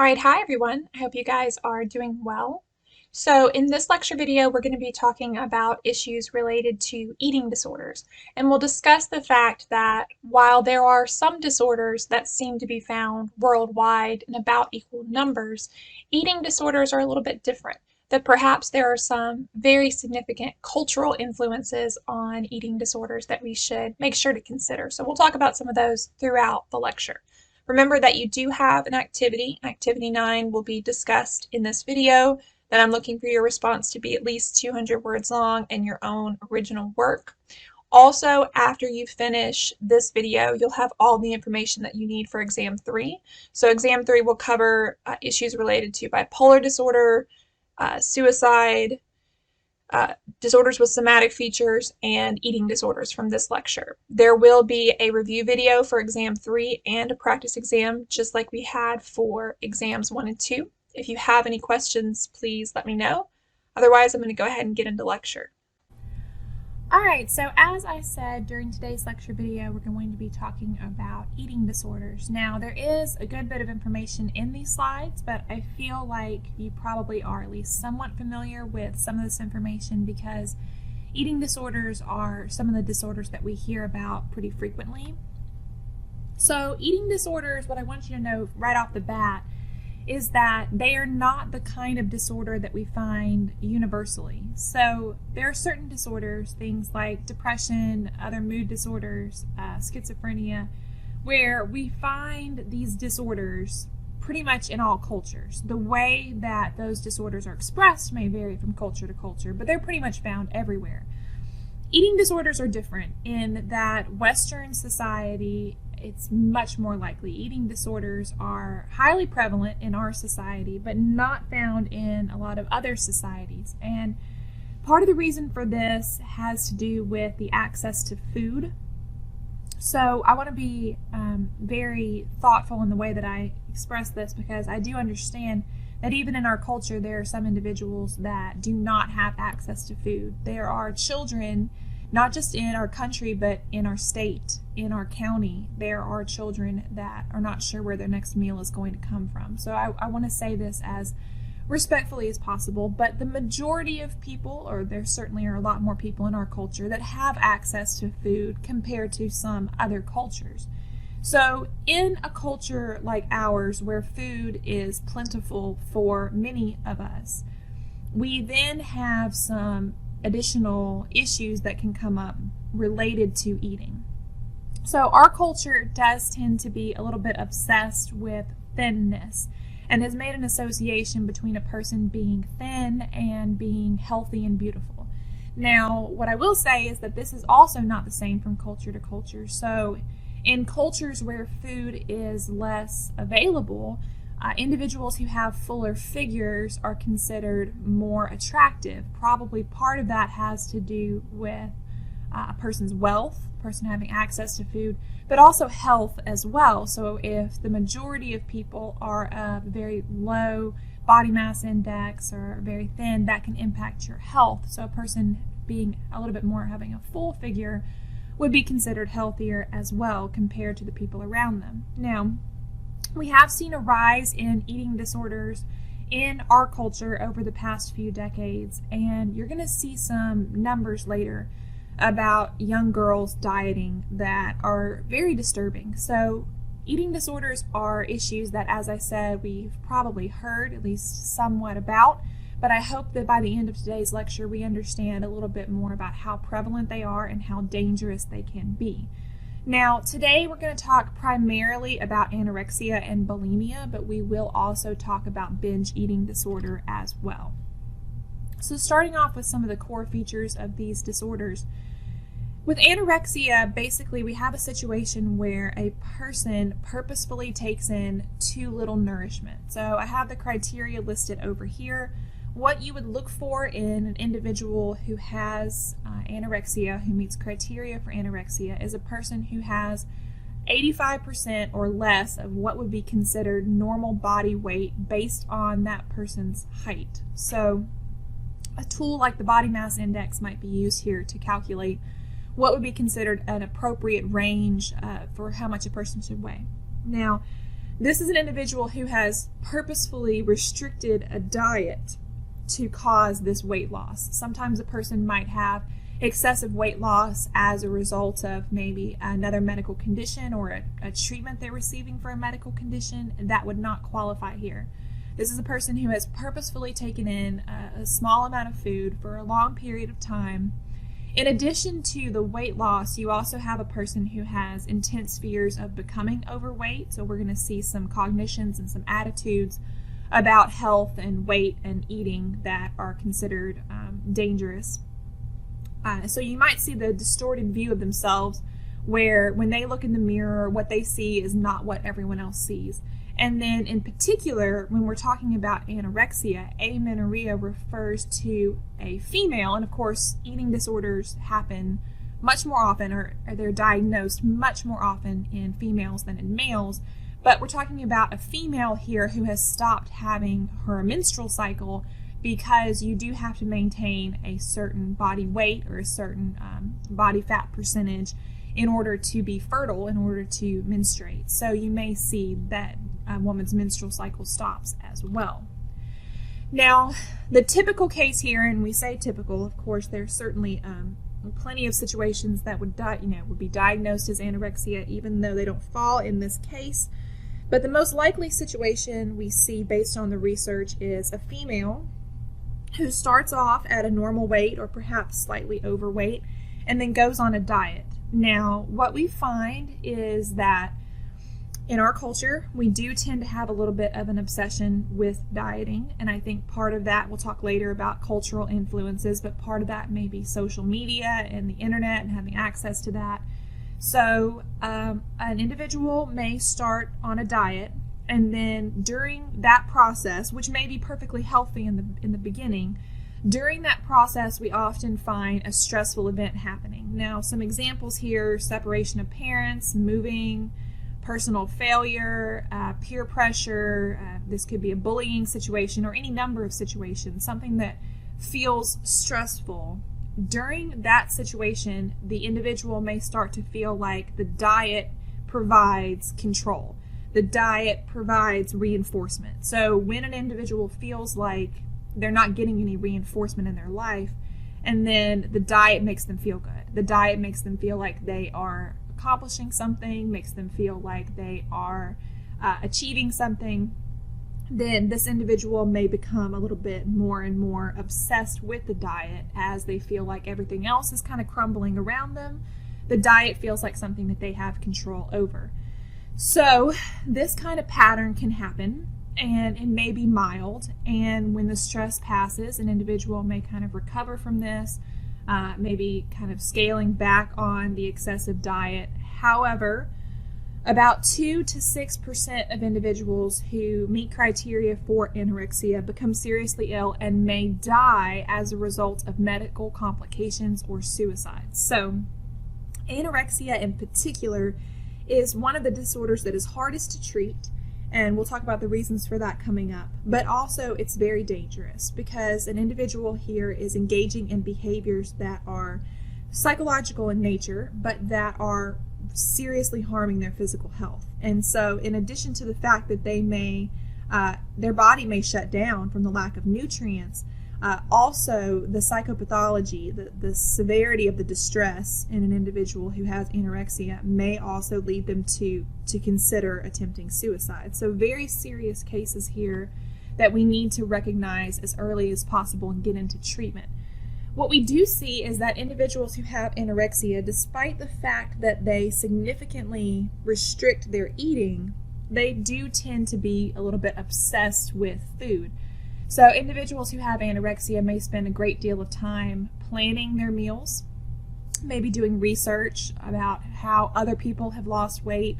All right, hi everyone. I hope you guys are doing well. So in this lecture video, we're going to be talking about issues related to eating disorders. And we'll discuss the fact that while there are some disorders that seem to be found worldwide in about equal numbers, eating disorders are a little bit different. That perhaps there are some very significant cultural influences on eating disorders that we should make sure to consider. So we'll talk about some of those throughout the lecture. Remember that you do have an activity. Activity 9 will be discussed in this video, that I'm looking for your response to be at least 200 words long and your own original work. Also, after you finish this video, you'll have all the information that you need for exam 3. So exam 3 will cover issues related to bipolar disorder, suicide, disorders with somatic features, and eating disorders from this lecture. There will be a review video for exam 3 and a practice exam, just like we had for exams 1 and 2. If you have any questions, please let me know. Otherwise, I'm going to go ahead and get into lecture. Alright, so as I said during today's lecture video, we're going to be talking about eating disorders. Now, there is a good bit of information in these slides, but I feel like you probably are at least somewhat familiar with some of this information because eating disorders are some of the disorders that we hear about pretty frequently. So, eating disorders, what I want you to know right off the bat is that they are not the kind of disorder that we find universally. So there are certain disorders, things like depression, other mood disorders, schizophrenia, where we find these disorders pretty much in all cultures. The way that those disorders are expressed may vary from culture to culture, but they're pretty much found everywhere. Eating disorders are different in that Western society, it's much more likely. Eating disorders are highly prevalent in our society, but not found in a lot of other societies. And part of the reason for this has to do with the access to food. So I want to be very thoughtful in the way that I express this because I do understand that even in our culture, there are some individuals that do not have access to food. There are children, not just in our country, but in our state, in our county, there are children that are not sure where their next meal is going to come from. So I want to say this as respectfully as possible, but the majority of people, or there certainly are a lot more people in our culture that have access to food compared to some other cultures. So in a culture like ours, where food is plentiful for many of us, we then have some additional issues that can come up related to eating. So our culture does tend to be a little bit obsessed with thinness and has made an association between a person being thin and being healthy and beautiful. Now, what I will say is that this is also not the same from culture to culture. So in cultures where food is less available, individuals who have fuller figures are considered more attractive. Probably part of that has to do with a person's wealth, a person having access to food, but also health as well. So if the majority of people are of very low body mass index or very thin, that can impact your health. So a person being a little bit more having a full figure would be considered healthier as well compared to the people around them. Now, we have seen a rise in eating disorders in our culture over the past few decades, and you're going to see some numbers later about young girls dieting that are very disturbing. So eating disorders are issues that, as I said, we've probably heard at least somewhat about, but I hope that by the end of today's lecture we understand a little bit more about how prevalent they are and how dangerous they can be. Now, today we're going to talk primarily about anorexia and bulimia, but we will also talk about binge eating disorder as well. So starting off with some of the core features of these disorders. With anorexia, basically we have a situation where a person purposefully takes in too little nourishment. So I have the criteria listed over here. What you would look for in an individual who has anorexia, who meets criteria for anorexia, is a person who has 85% or less of what would be considered normal body weight based on that person's height. So a tool like the body mass index might be used here to calculate what would be considered an appropriate range for how much a person should weigh. Now, This is an individual who has purposefully restricted a diet to cause this weight loss. Sometimes a person might have excessive weight loss as a result of maybe another medical condition or a treatment they're receiving for a medical condition. That would not qualify here. This is a person who has purposefully taken in a small amount of food for a long period of time. In addition to the weight loss, you also have a person who has intense fears of becoming overweight. So we're going to see some cognitions and some attitudes about health and weight and eating that are considered dangerous. So you might see the distorted view of themselves where when they look in the mirror, what they see is not what everyone else sees. And then in particular, when we're talking about anorexia, amenorrhea refers to a female, and of course eating disorders happen much more often, or they're diagnosed much more often in females than in males. But we're talking about a female here who has stopped having her menstrual cycle because you do have to maintain a certain body weight or a certain body fat percentage in order to be fertile, in order to menstruate. So you may see that a woman's menstrual cycle stops as well. Now, the typical case here, and we say typical, of course, there's certainly plenty of situations that would be diagnosed as anorexia, even though they don't fall in this case. But the most likely situation we see based on the research is a female who starts off at a normal weight or perhaps slightly overweight and then goes on a diet. Now, what we find is that in our culture, we do tend to have a little bit of an obsession with dieting, and I think part of that, we'll talk later about cultural influences, but part of that may be social media and the internet and having access to that. So an individual may start on a diet, and then during that process, which may be perfectly healthy in the beginning, during that process, we often find a stressful event happening. Now, some examples here: separation of parents, moving, personal failure, peer pressure. This could be a bullying situation or any number of situations, something that feels stressful. During that situation, the individual may start to feel like the diet provides control. The diet provides reinforcement. So when an individual feels like they're not getting any reinforcement in their life, and then the diet makes them feel good. The diet makes them feel like they are accomplishing something, makes them feel like they are achieving something, then this individual may become a little bit more and more obsessed with the diet as they feel like everything else is kind of crumbling around them. The diet feels like something that they have control over. So this kind of pattern can happen, and it may be mild, and when the stress passes, an individual may kind of recover from this, maybe kind of scaling back on the excessive diet. However, about 2 to 6% of individuals who meet criteria for anorexia become seriously ill and may die as a result of medical complications or suicide. So anorexia in particular is one of the disorders that is hardest to treat, and we'll talk about the reasons for that coming up. But also it's very dangerous because an individual here is engaging in behaviors that are psychological in nature, but that are seriously harming their physical health. And so in addition to the fact that they may, their body may shut down from the lack of nutrients, also the psychopathology, the severity of the distress in an individual who has anorexia may also lead them to consider attempting suicide. So very serious cases here that we need to recognize as early as possible and get into treatment. What we do see is that individuals who have anorexia, despite the fact that they significantly restrict their eating, they do tend to be a little bit obsessed with food. So individuals who have anorexia may spend a great deal of time planning their meals, maybe doing research about how other people have lost weight,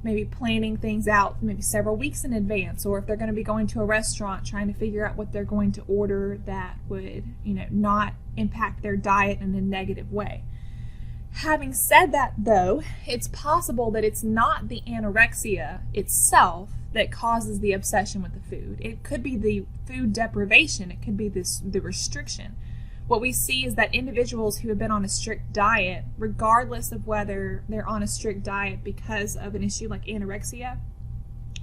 maybe planning things out maybe several weeks in advance, or if they're going to be going to a restaurant, trying to figure out what they're going to order that would, not impact their diet in a negative way. Having said that, though, it's possible that it's not the anorexia itself that causes the obsession with the food. It could be the food deprivation. It could be the restriction. What we see is that individuals who have been on a strict diet, regardless of whether they're on a strict diet because of an issue like anorexia,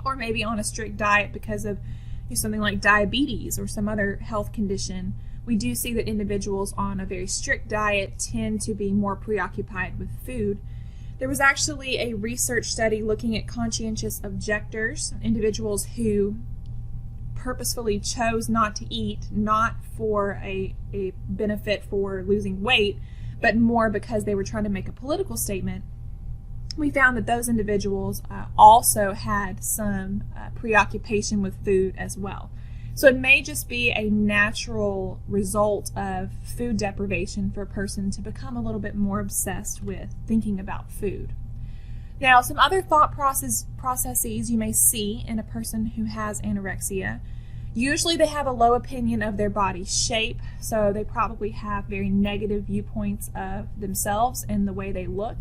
or maybe on a strict diet because of something like diabetes or some other health condition. We do see that individuals on a very strict diet tend to be more preoccupied with food. There was actually a research study looking at conscientious objectors, individuals who purposefully chose not to eat, not for a benefit for losing weight, but more because they were trying to make a political statement. We found that those individuals also had some preoccupation with food as well. So it may just be a natural result of food deprivation for a person to become a little bit more obsessed with thinking about food. Now, some other thought processes you may see in a person who has anorexia. Usually they have a low opinion of their body shape, so they probably have very negative viewpoints of themselves and the way they look,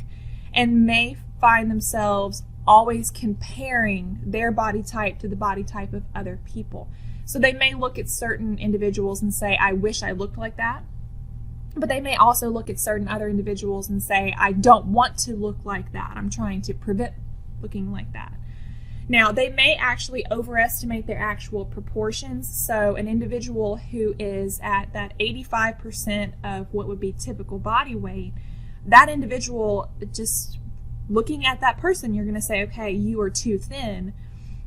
and may find themselves always comparing their body type to the body type of other people. So they may look at certain individuals and say, I wish I looked like that. But they may also look at certain other individuals and say, I don't want to look like that. I'm trying to prevent looking like that. Now, they may actually overestimate their actual proportions. So an individual who is at that 85% of what would be typical body weight, that individual, just looking at that person, you're going to say, okay, you are too thin.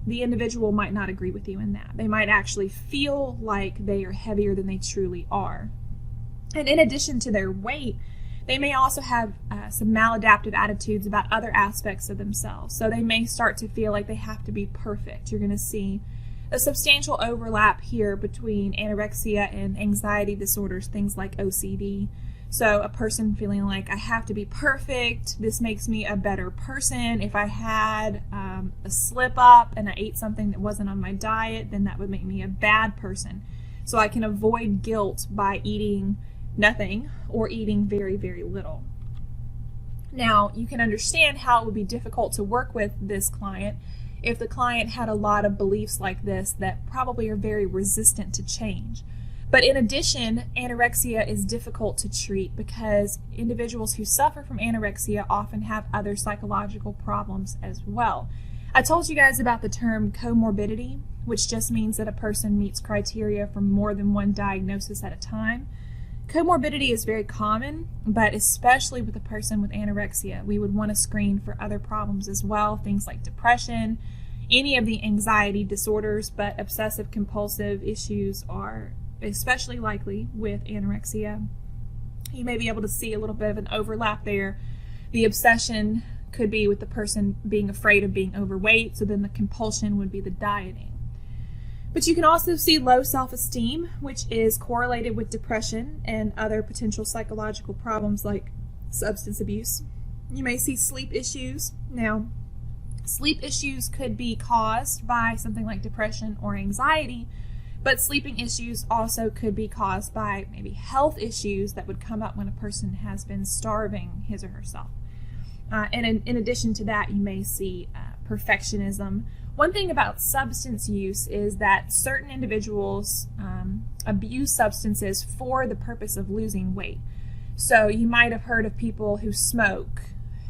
The individual might not agree with you in that. They might actually feel like they are heavier than they truly are. And in addition to their weight, they may also have some maladaptive attitudes about other aspects of themselves. So they may start to feel like they have to be perfect. You're going to see a substantial overlap here between anorexia and anxiety disorders, things like OCD. So a person feeling like I have to be perfect, this makes me a better person. If I had a slip up and I ate something that wasn't on my diet, then that would make me a bad person. So I can avoid guilt by eating nothing or eating very, very little. Now, you can understand how it would be difficult to work with this client if the client had a lot of beliefs like this that probably are very resistant to change. But in addition, anorexia is difficult to treat because individuals who suffer from anorexia often have other psychological problems as well. I told you guys about the term comorbidity, which just means that a person meets criteria for more than one diagnosis at a time. Comorbidity is very common, but especially with a person with anorexia, we would want to screen for other problems as well, things like depression, any of the anxiety disorders, but obsessive compulsive issues are especially likely with anorexia. You may be able to see a little bit of an overlap there. The obsession could be with the person being afraid of being overweight, so then the compulsion would be the dieting. But you can also see low self-esteem, which is correlated with depression and other potential psychological problems like substance abuse. You may see sleep issues. Now, sleep issues could be caused by something like depression or anxiety, but sleeping issues also could be caused by maybe health issues that would come up when a person has been starving his or herself. And in addition to that, you may see perfectionism. One thing about substance use is that certain individuals abuse substances for the purpose of losing weight. So you might have heard of people who smoke,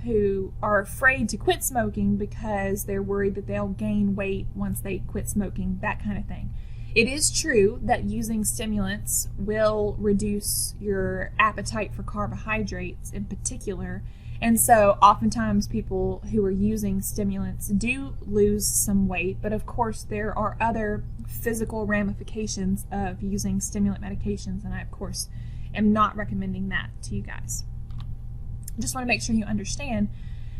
who are afraid to quit smoking because they're worried that they'll gain weight once they quit smoking, that kind of thing. It is true that using stimulants will reduce your appetite for carbohydrates in particular, and so oftentimes people who are using stimulants do lose some weight, but of course there are other physical ramifications of using stimulant medications, and I of course am not recommending that to you guys. I just want to make sure you understand.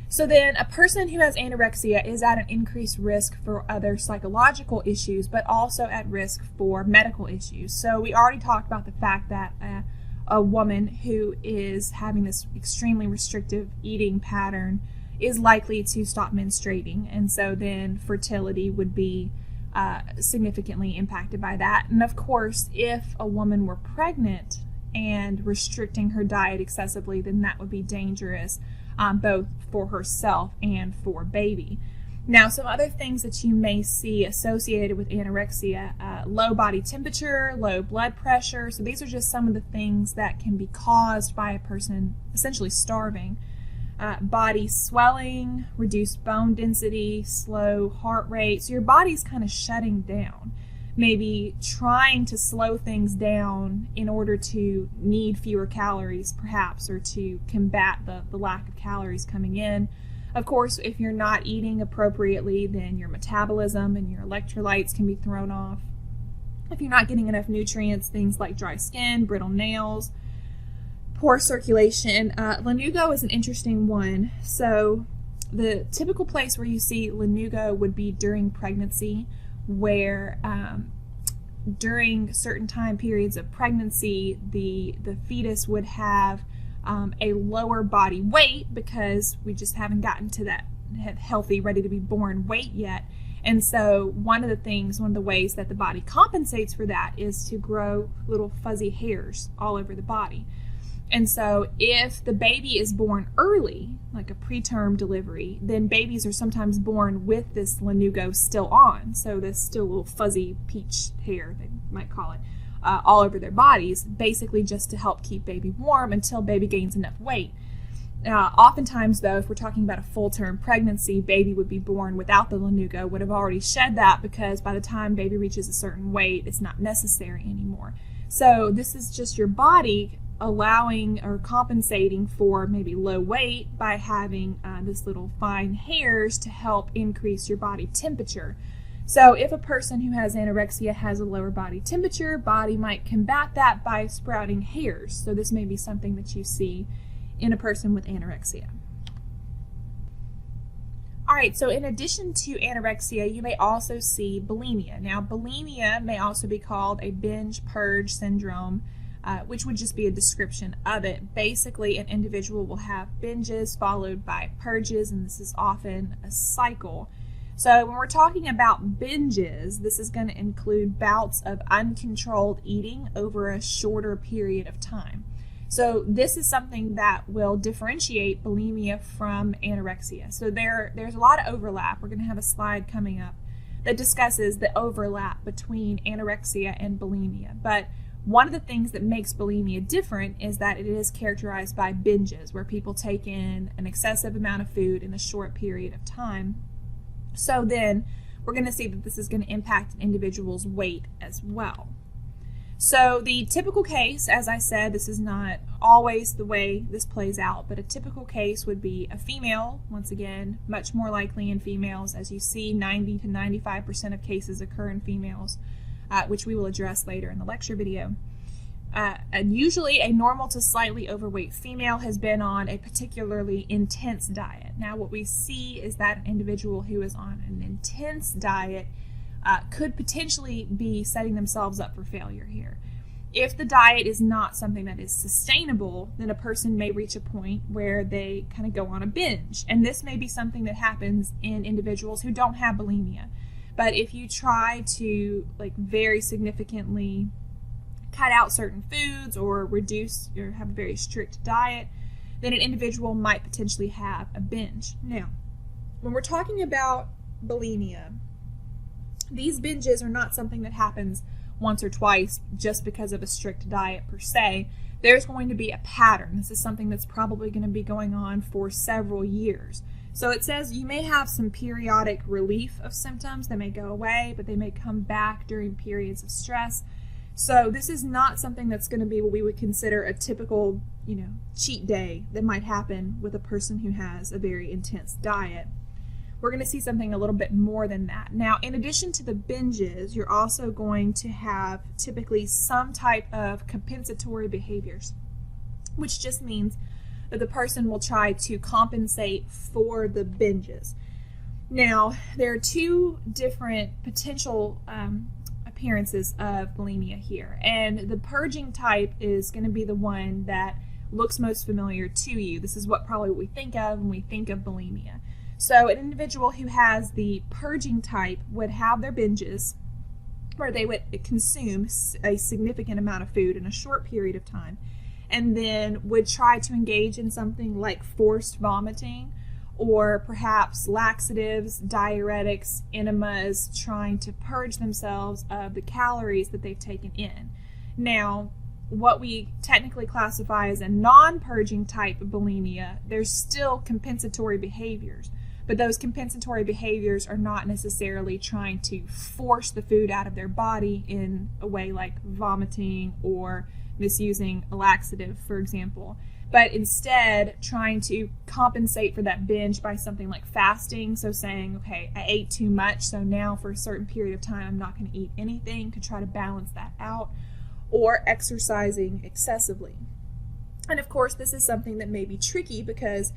So then a person who has anorexia is at an increased risk for other psychological issues, but also at risk for medical issues. So we already talked about the fact that a woman who is having this extremely restrictive eating pattern is likely to stop menstruating, and so then fertility would be significantly impacted by that. And of course, if a woman were pregnant and restricting her diet excessively, then that would be dangerous, both for herself and for baby. Now, some other things that you may see associated with anorexia, low body temperature, low blood pressure. So these are just some of the things that can be caused by a person essentially starving. body swelling, reduced bone density, slow heart rate. So your body's kind of shutting down, maybe trying to slow things down in order to need fewer calories perhaps, or to combat the lack of calories coming in. Of course, if you're not eating appropriately, then your metabolism and your electrolytes can be thrown off. If you're not getting enough nutrients, things like dry skin, brittle nails, poor circulation. Lanugo is an interesting one. So the typical place where you see lanugo would be during pregnancy, where during certain time periods of pregnancy, the fetus would have a lower body weight because we just haven't gotten to that healthy, ready to be born weight yet. And so one of the ways that the body compensates for that is to grow little fuzzy hairs all over the body. And so if the baby is born early, like a preterm delivery, then babies are sometimes born with this lanugo still on. So this still little fuzzy peach hair, they might call it, all over their bodies, basically just to help keep baby warm until baby gains enough weight. Oftentimes, though, if we're talking about a full-term pregnancy, baby would be born without the lanugo, would have already shed that, because by the time baby reaches a certain weight, it's not necessary anymore. So this is just your body allowing or compensating for maybe low weight by having this little fine hairs to help increase your body temperature. So if a person who has anorexia has a lower body temperature, body might combat that by sprouting hairs. So this may be something that you see in a person with anorexia. All right, so in addition to anorexia, you may also see bulimia. Now, bulimia may also be called a binge purge syndrome, which would just be a description of it. Basically, an individual will have binges followed by purges, and this is often a cycle. So when we're talking about binges, this is going to include bouts of uncontrolled eating over a shorter period of time. So this is something that will differentiate bulimia from anorexia. So there's a lot of overlap. We're going to have a slide coming up that discusses the overlap between anorexia and bulimia. But one of the things that makes bulimia different is that it is characterized by binges, where people take in an excessive amount of food in a short period of time. So then we're going to see that this is going to impact an individual's weight as well. So the typical case, as I said, this is not always the way this plays out, but a typical case would be a female, once again, much more likely in females. As you see, 90 to 95% of cases occur in females, which we will address later in the lecture video. And usually a normal to slightly overweight female has been on a particularly intense diet. Now what we see is that an individual who is on an intense diet could potentially be setting themselves up for failure here. If the diet is not something that is sustainable, then a person may reach a point where they kind of go on a binge. And this may be something that happens in individuals who don't have bulimia. But if you try to very significantly cut out certain foods or reduce or have a very strict diet, then an individual might potentially have a binge. Now, when we're talking about bulimia, these binges are not something that happens once or twice just because of a strict diet per se. There's going to be a pattern. This is something that's probably going to be going on for several years. So it says you may have some periodic relief of symptoms that may go away, but they may come back during periods of stress. So this is not something that's going to be what we would consider a typical, cheat day that might happen with a person who has a very intense diet. We're going to see something a little bit more than that. Now, in addition to the binges, you're also going to have typically some type of compensatory behaviors, which just means that the person will try to compensate for the binges. Now, there are two different potential appearances of bulimia here, and the purging type is going to be the one that looks most familiar to you. This is what we think of when we think of bulimia. So an individual who has the purging type would have their binges where they would consume a significant amount of food in a short period of time, and then would try to engage in something like forced vomiting, or perhaps laxatives, diuretics, enemas, trying to purge themselves of the calories that they've taken in. Now, what we technically classify as a non-purging type of bulimia, there's still compensatory behaviors. But those compensatory behaviors are not necessarily trying to force the food out of their body in a way like vomiting or misusing a laxative, for example, but instead trying to compensate for that binge by something like fasting. So saying, okay, I ate too much, so now for a certain period of time, I'm not going to eat anything to try to balance that out, or exercising excessively. And of course, this is something that may be tricky because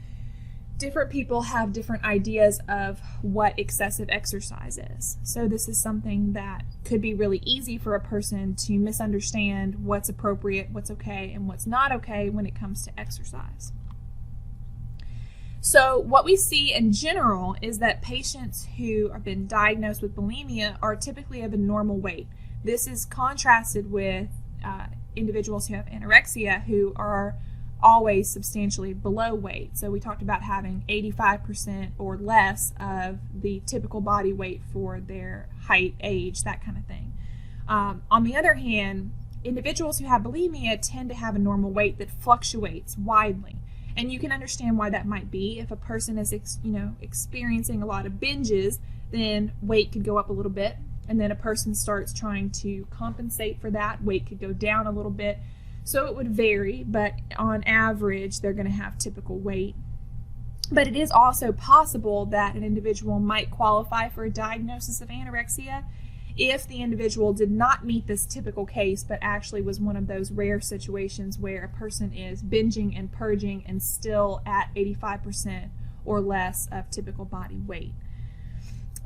different people have different ideas of what excessive exercise is. So this is something that could be really easy for a person to misunderstand what's appropriate, what's okay, and what's not okay when it comes to exercise. So what we see in general is that patients who have been diagnosed with bulimia are typically of a normal weight. This is contrasted with individuals who have anorexia, who are always substantially below weight. So we talked about having 85% or less of the typical body weight for their height, age, that kind of thing. On the other hand, individuals who have bulimia tend to have a normal weight that fluctuates widely. And you can understand why that might be. If a person is experiencing a lot of binges, then weight could go up a little bit. And then a person starts trying to compensate for that, weight could go down a little bit. So it would vary, but on average, they're going to have typical weight. But it is also possible that an individual might qualify for a diagnosis of anorexia if the individual did not meet this typical case, but actually was one of those rare situations where a person is binging and purging and still at 85% or less of typical body weight.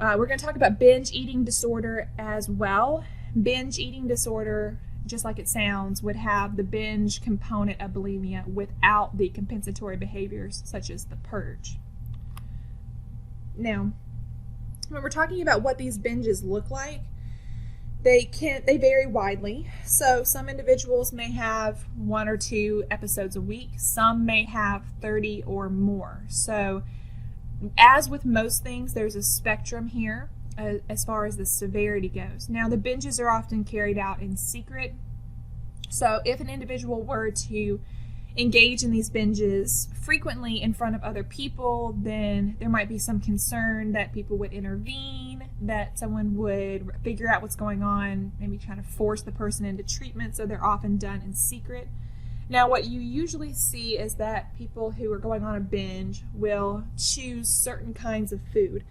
We're going to talk about binge eating disorder as well. Binge eating disorder, just like it sounds, would have the binge component of bulimia without the compensatory behaviors such as the purge. Now, when we're talking about what these binges look like, they vary widely. So some individuals may have 1 or 2 episodes a week. Some may have 30 or more. So as with most things, there's a spectrum here as far as the severity goes. Now, the binges are often carried out in secret. So if an individual were to engage in these binges frequently in front of other people, then there might be some concern that people would intervene, that someone would figure out what's going on, maybe try to force the person into treatment. So they're often done in secret. Now, what you usually see is that people who are going on a binge will choose certain kinds of food,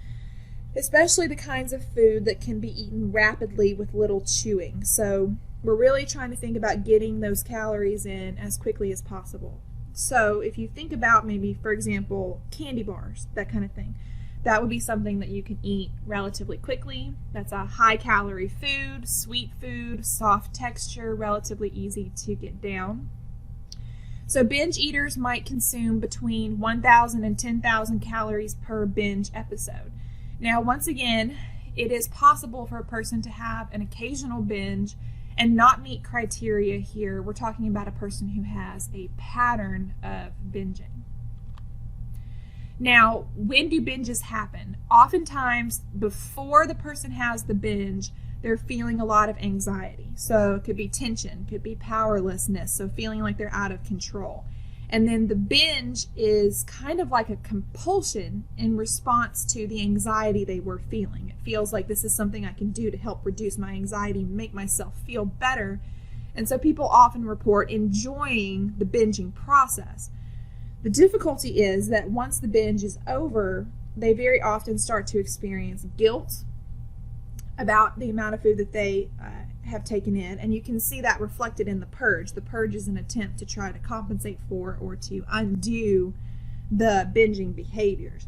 especially the kinds of food that can be eaten rapidly with little chewing. So we're really trying to think about getting those calories in as quickly as possible. So if you think about maybe, for example, candy bars, that kind of thing, that would be something that you can eat relatively quickly. That's a high calorie food, sweet food, soft texture, relatively easy to get down. So binge eaters might consume between 1,000 and 10,000 calories per binge episode. Now, once again, it is possible for a person to have an occasional binge and not meet criteria here. We're talking about a person who has a pattern of binging. Now, when do binges happen? Oftentimes, before the person has the binge, they're feeling a lot of anxiety. So it could be tension, could be powerlessness, so feeling like they're out of control. And then the binge is kind of like a compulsion in response to the anxiety they were feeling. It feels like this is something I can do to help reduce my anxiety, make myself feel better. And so people often report enjoying the binging process. The difficulty is that once the binge is over, they very often start to experience guilt about the amount of food that they have taken in, and you can see that reflected in the purge. The purge is an attempt to try to compensate for or to undo the binging behaviors.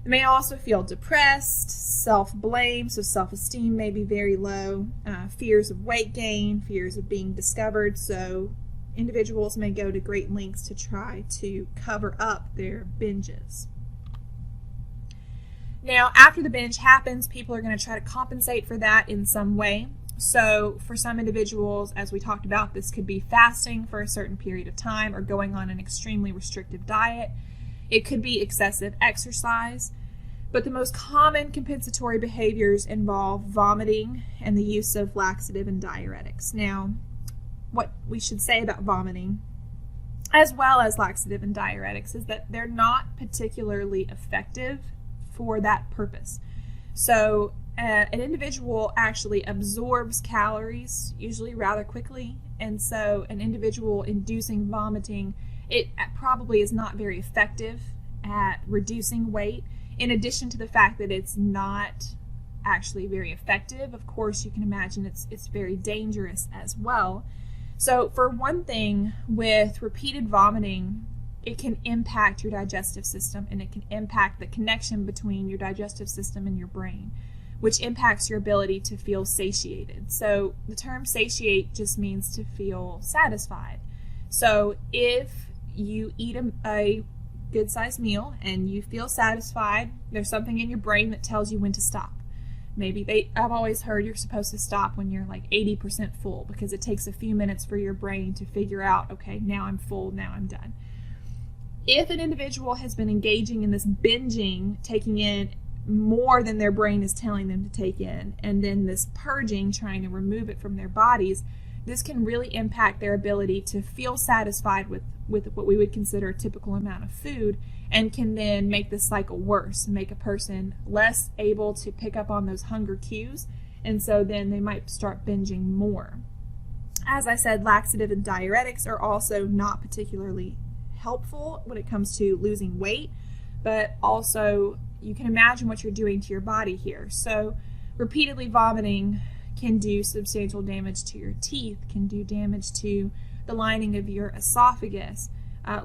They may also feel depressed, self-blame, so self-esteem may be very low, fears of weight gain, fears of being discovered, so individuals may go to great lengths to try to cover up their binges. Now, after the binge happens, people are going to try to compensate for that in some way. So for some individuals, as we talked about, this could be fasting for a certain period of time or going on an extremely restrictive diet. It could be excessive exercise. But the most common compensatory behaviors involve vomiting and the use of laxative and diuretics. Now, what we should say about vomiting, as well as laxative and diuretics, is that they're not particularly effective for that purpose. So an individual actually absorbs calories usually rather quickly, and so an individual inducing vomiting, it probably is not very effective at reducing weight, in addition to the fact that it's not actually very effective. Of course, you can imagine it's very dangerous as well. So for one thing, with repeated vomiting, it can impact your digestive system, and it can impact the connection between your digestive system and your brain, which impacts your ability to feel satiated. So the term satiate just means to feel satisfied. So if you eat a good-sized meal and you feel satisfied, there's something in your brain that tells you when to stop. I've always heard you're supposed to stop when you're like 80% full, because it takes a few minutes for your brain to figure out, okay, now I'm full, now I'm done. If an individual has been engaging in this binging, taking in more than their brain is telling them to take in, and then this purging, trying to remove it from their bodies, this can really impact their ability to feel satisfied with what we would consider a typical amount of food, and can then make the cycle worse and make a person less able to pick up on those hunger cues, and so then they might start binging more. As I said, laxative and diuretics are also not particularly helpful when it comes to losing weight, but also you can imagine what you're doing to your body here. So repeatedly vomiting can do substantial damage to your teeth, can do damage to the lining of your esophagus.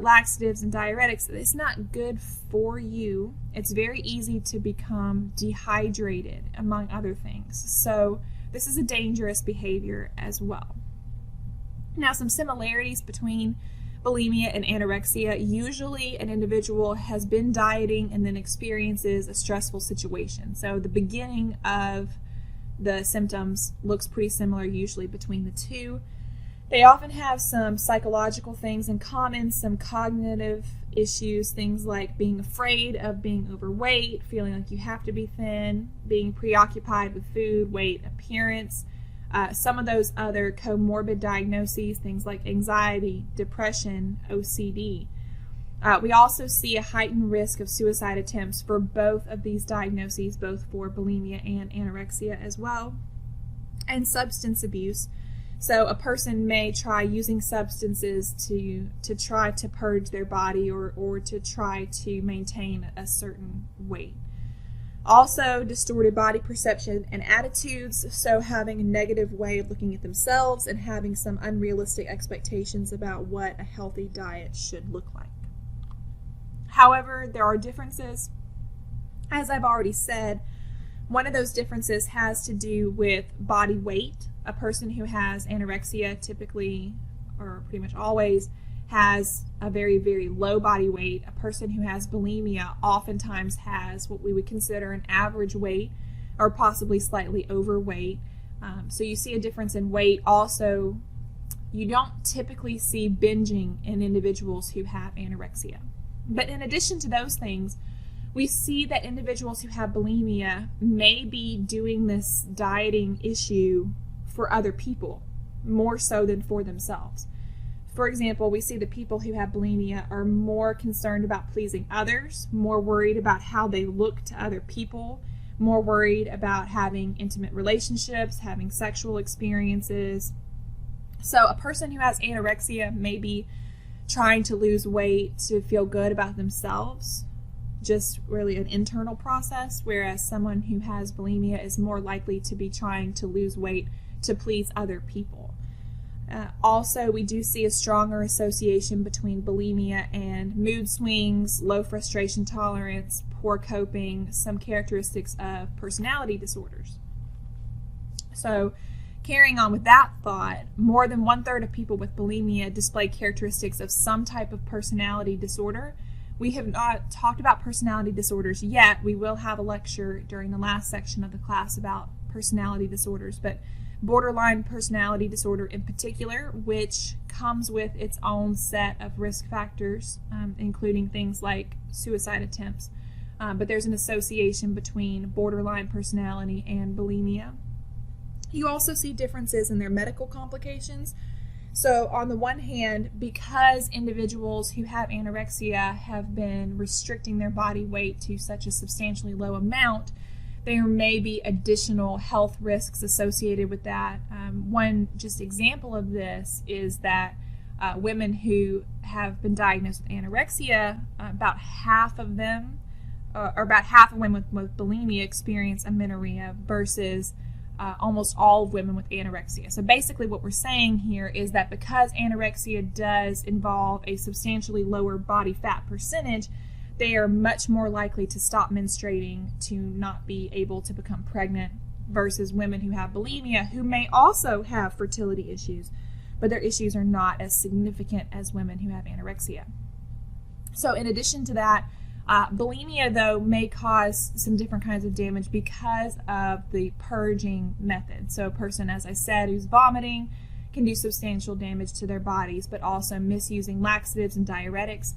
Laxatives and diuretics, it's not good for you. It's very easy to become dehydrated, among other things. So this is a dangerous behavior as well. Now, some similarities between bulimia and anorexia. Usually an individual has been dieting and then experiences a stressful situation. So the beginning of the symptoms looks pretty similar usually between the two. They often have some psychological things in common, some cognitive issues, things like being afraid of being overweight, feeling like you have to be thin, being preoccupied with food, weight, appearance. Some of those other comorbid diagnoses, things like anxiety, depression, OCD. We also see a heightened risk of suicide attempts for both of these diagnoses, both for bulimia and anorexia as well. And substance abuse. So a person may try using substances to try to purge their body or to try to maintain a certain weight. Also, distorted body perception and attitudes, so having a negative way of looking at themselves and having some unrealistic expectations about what a healthy diet should look like. However, there are differences. As I've already said, one of those differences has to do with body weight. A person who has anorexia typically, or pretty much always, has a very, very low body weight. A person who has bulimia oftentimes has what we would consider an average weight, or possibly slightly overweight. So you see a difference in weight. Also, you don't typically see binging in individuals who have anorexia. But in addition to those things, we see that individuals who have bulimia may be doing this dieting issue for other people, more so than for themselves. For example, we see that people who have bulimia are more concerned about pleasing others, more worried about how they look to other people, more worried about having intimate relationships, having sexual experiences. So a person who has anorexia may be trying to lose weight to feel good about themselves, just really an internal process, whereas someone who has bulimia is more likely to be trying to lose weight to please other people. Also, we do see a stronger association between bulimia and mood swings, low frustration tolerance, poor coping, some characteristics of personality disorders. So, carrying on with that thought, more than 1/3 of people with bulimia display characteristics of some type of personality disorder. We have not talked about personality disorders yet. We will have a lecture during the last section of the class about personality disorders, but borderline personality disorder in particular, which comes with its own set of risk factors, including things like suicide attempts. But there's an association between borderline personality and bulimia. You also see differences in their medical complications. So on the one hand, because individuals who have anorexia have been restricting their body weight to such a substantially low amount, there may be additional health risks associated with that. One just example of this is that women who have been diagnosed with anorexia, about half of them, or about half of women with bulimia experience amenorrhea versus almost all women with anorexia. So basically what we're saying here is that because anorexia does involve a substantially lower body fat percentage, they are much more likely to stop menstruating, to not be able to become pregnant, versus women who have bulimia, who may also have fertility issues, but their issues are not as significant as women who have anorexia. So in addition to that, bulimia, though, may cause some different kinds of damage because of the purging method. So a person, as I said, who's vomiting can do substantial damage to their bodies, but also misusing laxatives and diuretics.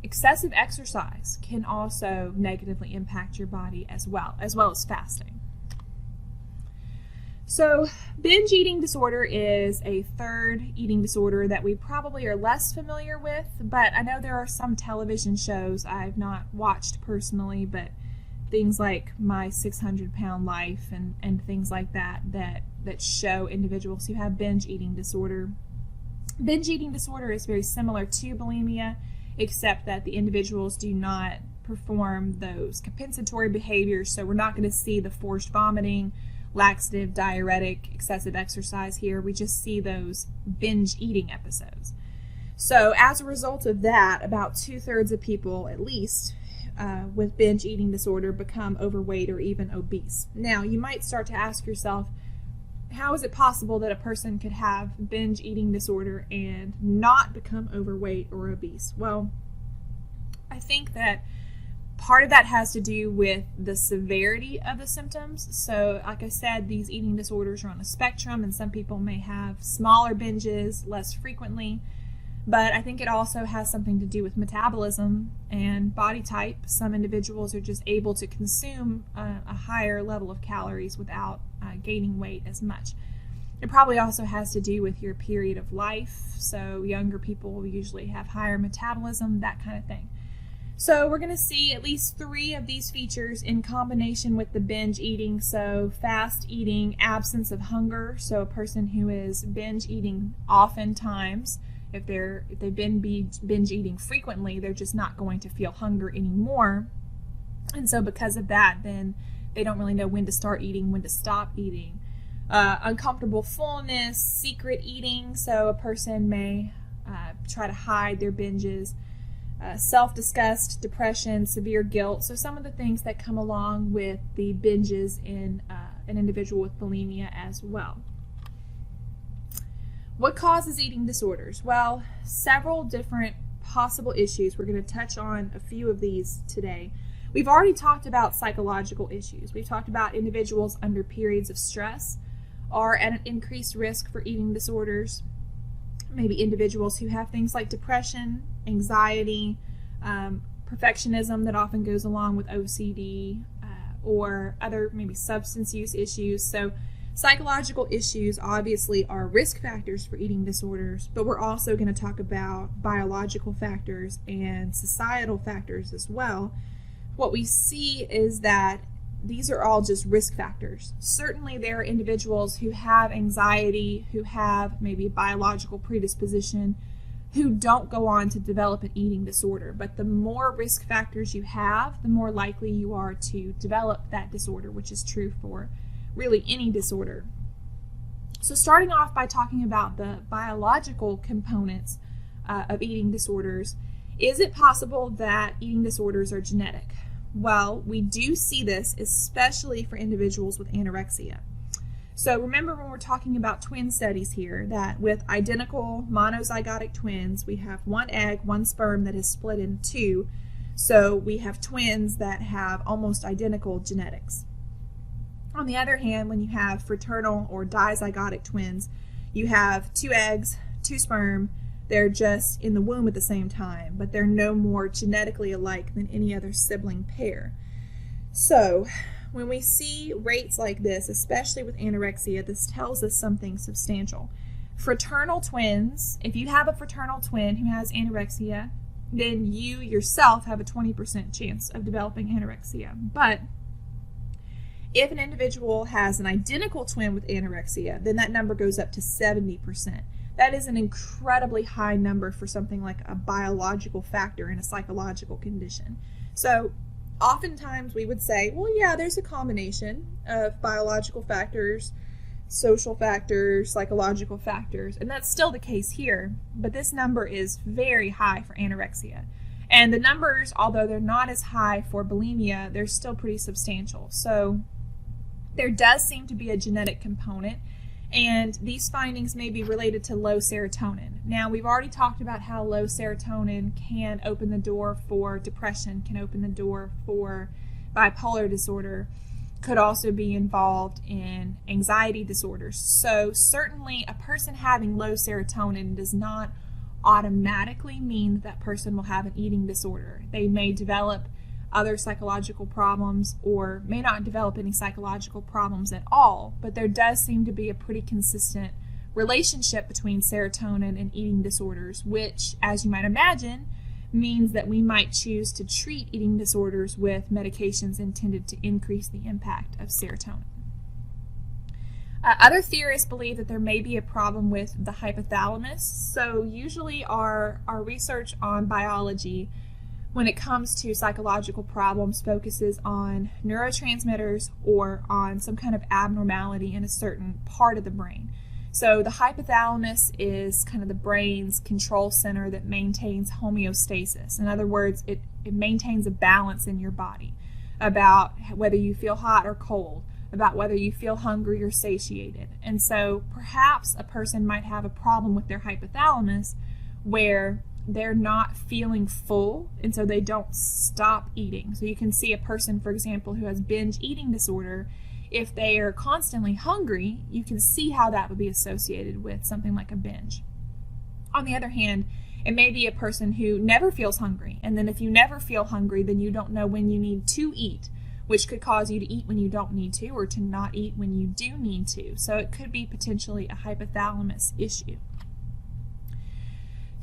Excessive exercise can also negatively impact your body as well as fasting. So binge eating disorder is a third eating disorder that we probably are less familiar with, but I know there are some television shows I've not watched personally, but things like My 600-Pound Life and things like that show individuals who have binge eating disorder. Binge eating disorder is very similar to bulimia, except that the individuals do not perform those compensatory behaviors, so we're not going to see the forced vomiting, laxative, diuretic, excessive exercise here. We just see those binge eating episodes. So as a result of that, about 2/3 of people, at least, with binge eating disorder become overweight or even obese. Now, you might start to ask yourself, how is it possible that a person could have binge eating disorder and not become overweight or obese? Well, I think that part of that has to do with the severity of the symptoms. So, like I said, these eating disorders are on a spectrum, and some people may have smaller binges less frequently. But I think it also has something to do with metabolism and body type. Some individuals are just able to consume a higher level of calories without gaining weight as much. It probably also has to do with your period of life. So younger people usually have higher metabolism, that kind of thing. So we're going to see at least 3 of these features in combination with the binge eating. So fast eating, absence of hunger. So a person who is binge eating oftentimes, if they've been binge eating frequently, they're just not going to feel hunger anymore. And so because of that, then they don't really know when to start eating, when to stop eating. Uncomfortable fullness, secret eating. So a person may try to hide their binges. Self-disgust, depression, severe guilt. So some of the things that come along with the binges in an individual with bulimia as well. What causes eating disorders? Well, several different possible issues. We're going to touch on a few of these today. We've already talked about psychological issues. We've talked about individuals under periods of stress are at an increased risk for eating disorders. Maybe individuals who have things like depression, anxiety, perfectionism that often goes along with OCD, or other maybe substance use issues. So psychological issues obviously are risk factors for eating disorders, but we're also going to talk about biological factors and societal factors as well. What we see is that these are all just risk factors. Certainly there are individuals who have anxiety, who have maybe a biological predisposition, who don't go on to develop an eating disorder. But the more risk factors you have, the more likely you are to develop that disorder, which is true for really any disorder. So starting off by talking about the biological components of eating disorders, is it possible that eating disorders are genetic? Well, we do see this, especially for individuals with anorexia. So remember when we're talking about twin studies here, that with identical monozygotic twins, we have one egg, one sperm that is split in 2. So we have twins that have almost identical genetics. On the other hand, when you have fraternal or dizygotic twins, you have 2 eggs, 2 sperm. They're just in the womb at the same time, but they're no more genetically alike than any other sibling pair. So when we see rates like this, especially with anorexia, this tells us something substantial, Fraternal twins, if you have a fraternal twin who has anorexia, then you yourself have a 20% chance of developing anorexia. But if an individual has an identical twin with anorexia, then that number goes up to 70%. That is an incredibly high number for something like a biological factor in a psychological condition. So oftentimes we would say, well, yeah, there's a combination of biological factors, social factors, psychological factors, and that's still the case here, but this number is very high for anorexia. And the numbers, although they're not as high for bulimia, they're still pretty substantial. So there does seem to be a genetic component, and these findings may be related to low serotonin. Now, we've already talked about how low serotonin can open the door for depression, can open the door for bipolar disorder, could also be involved in anxiety disorders. So certainly a person having low serotonin does not automatically mean that person will have an eating disorder. They may develop other psychological problems or may not develop any psychological problems at all, but there does seem to be a pretty consistent relationship between serotonin and eating disorders, which, as you might imagine, means that we might choose to treat eating disorders with medications intended to increase the impact of serotonin. Other theorists believe that there may be a problem with the hypothalamus. So usually our research on biology when it comes to psychological problems focuses on neurotransmitters or on some kind of abnormality in a certain part of the brain. So the hypothalamus is kind of the brain's control center that maintains homeostasis. In other words, it maintains a balance in your body about whether you feel hot or cold, about whether you feel hungry or satiated. And so perhaps a person might have a problem with their hypothalamus where they're not feeling full, and so they don't stop eating. So you can see a person, for example, who has binge eating disorder. If they are constantly hungry, you can see how that would be associated with something like a binge. On the other hand, it may be a person who never feels hungry, and then if you never feel hungry, then you don't know when you need to eat, which could cause you to eat when you don't need to or to not eat when you do need to. So it could be potentially a hypothalamus issue.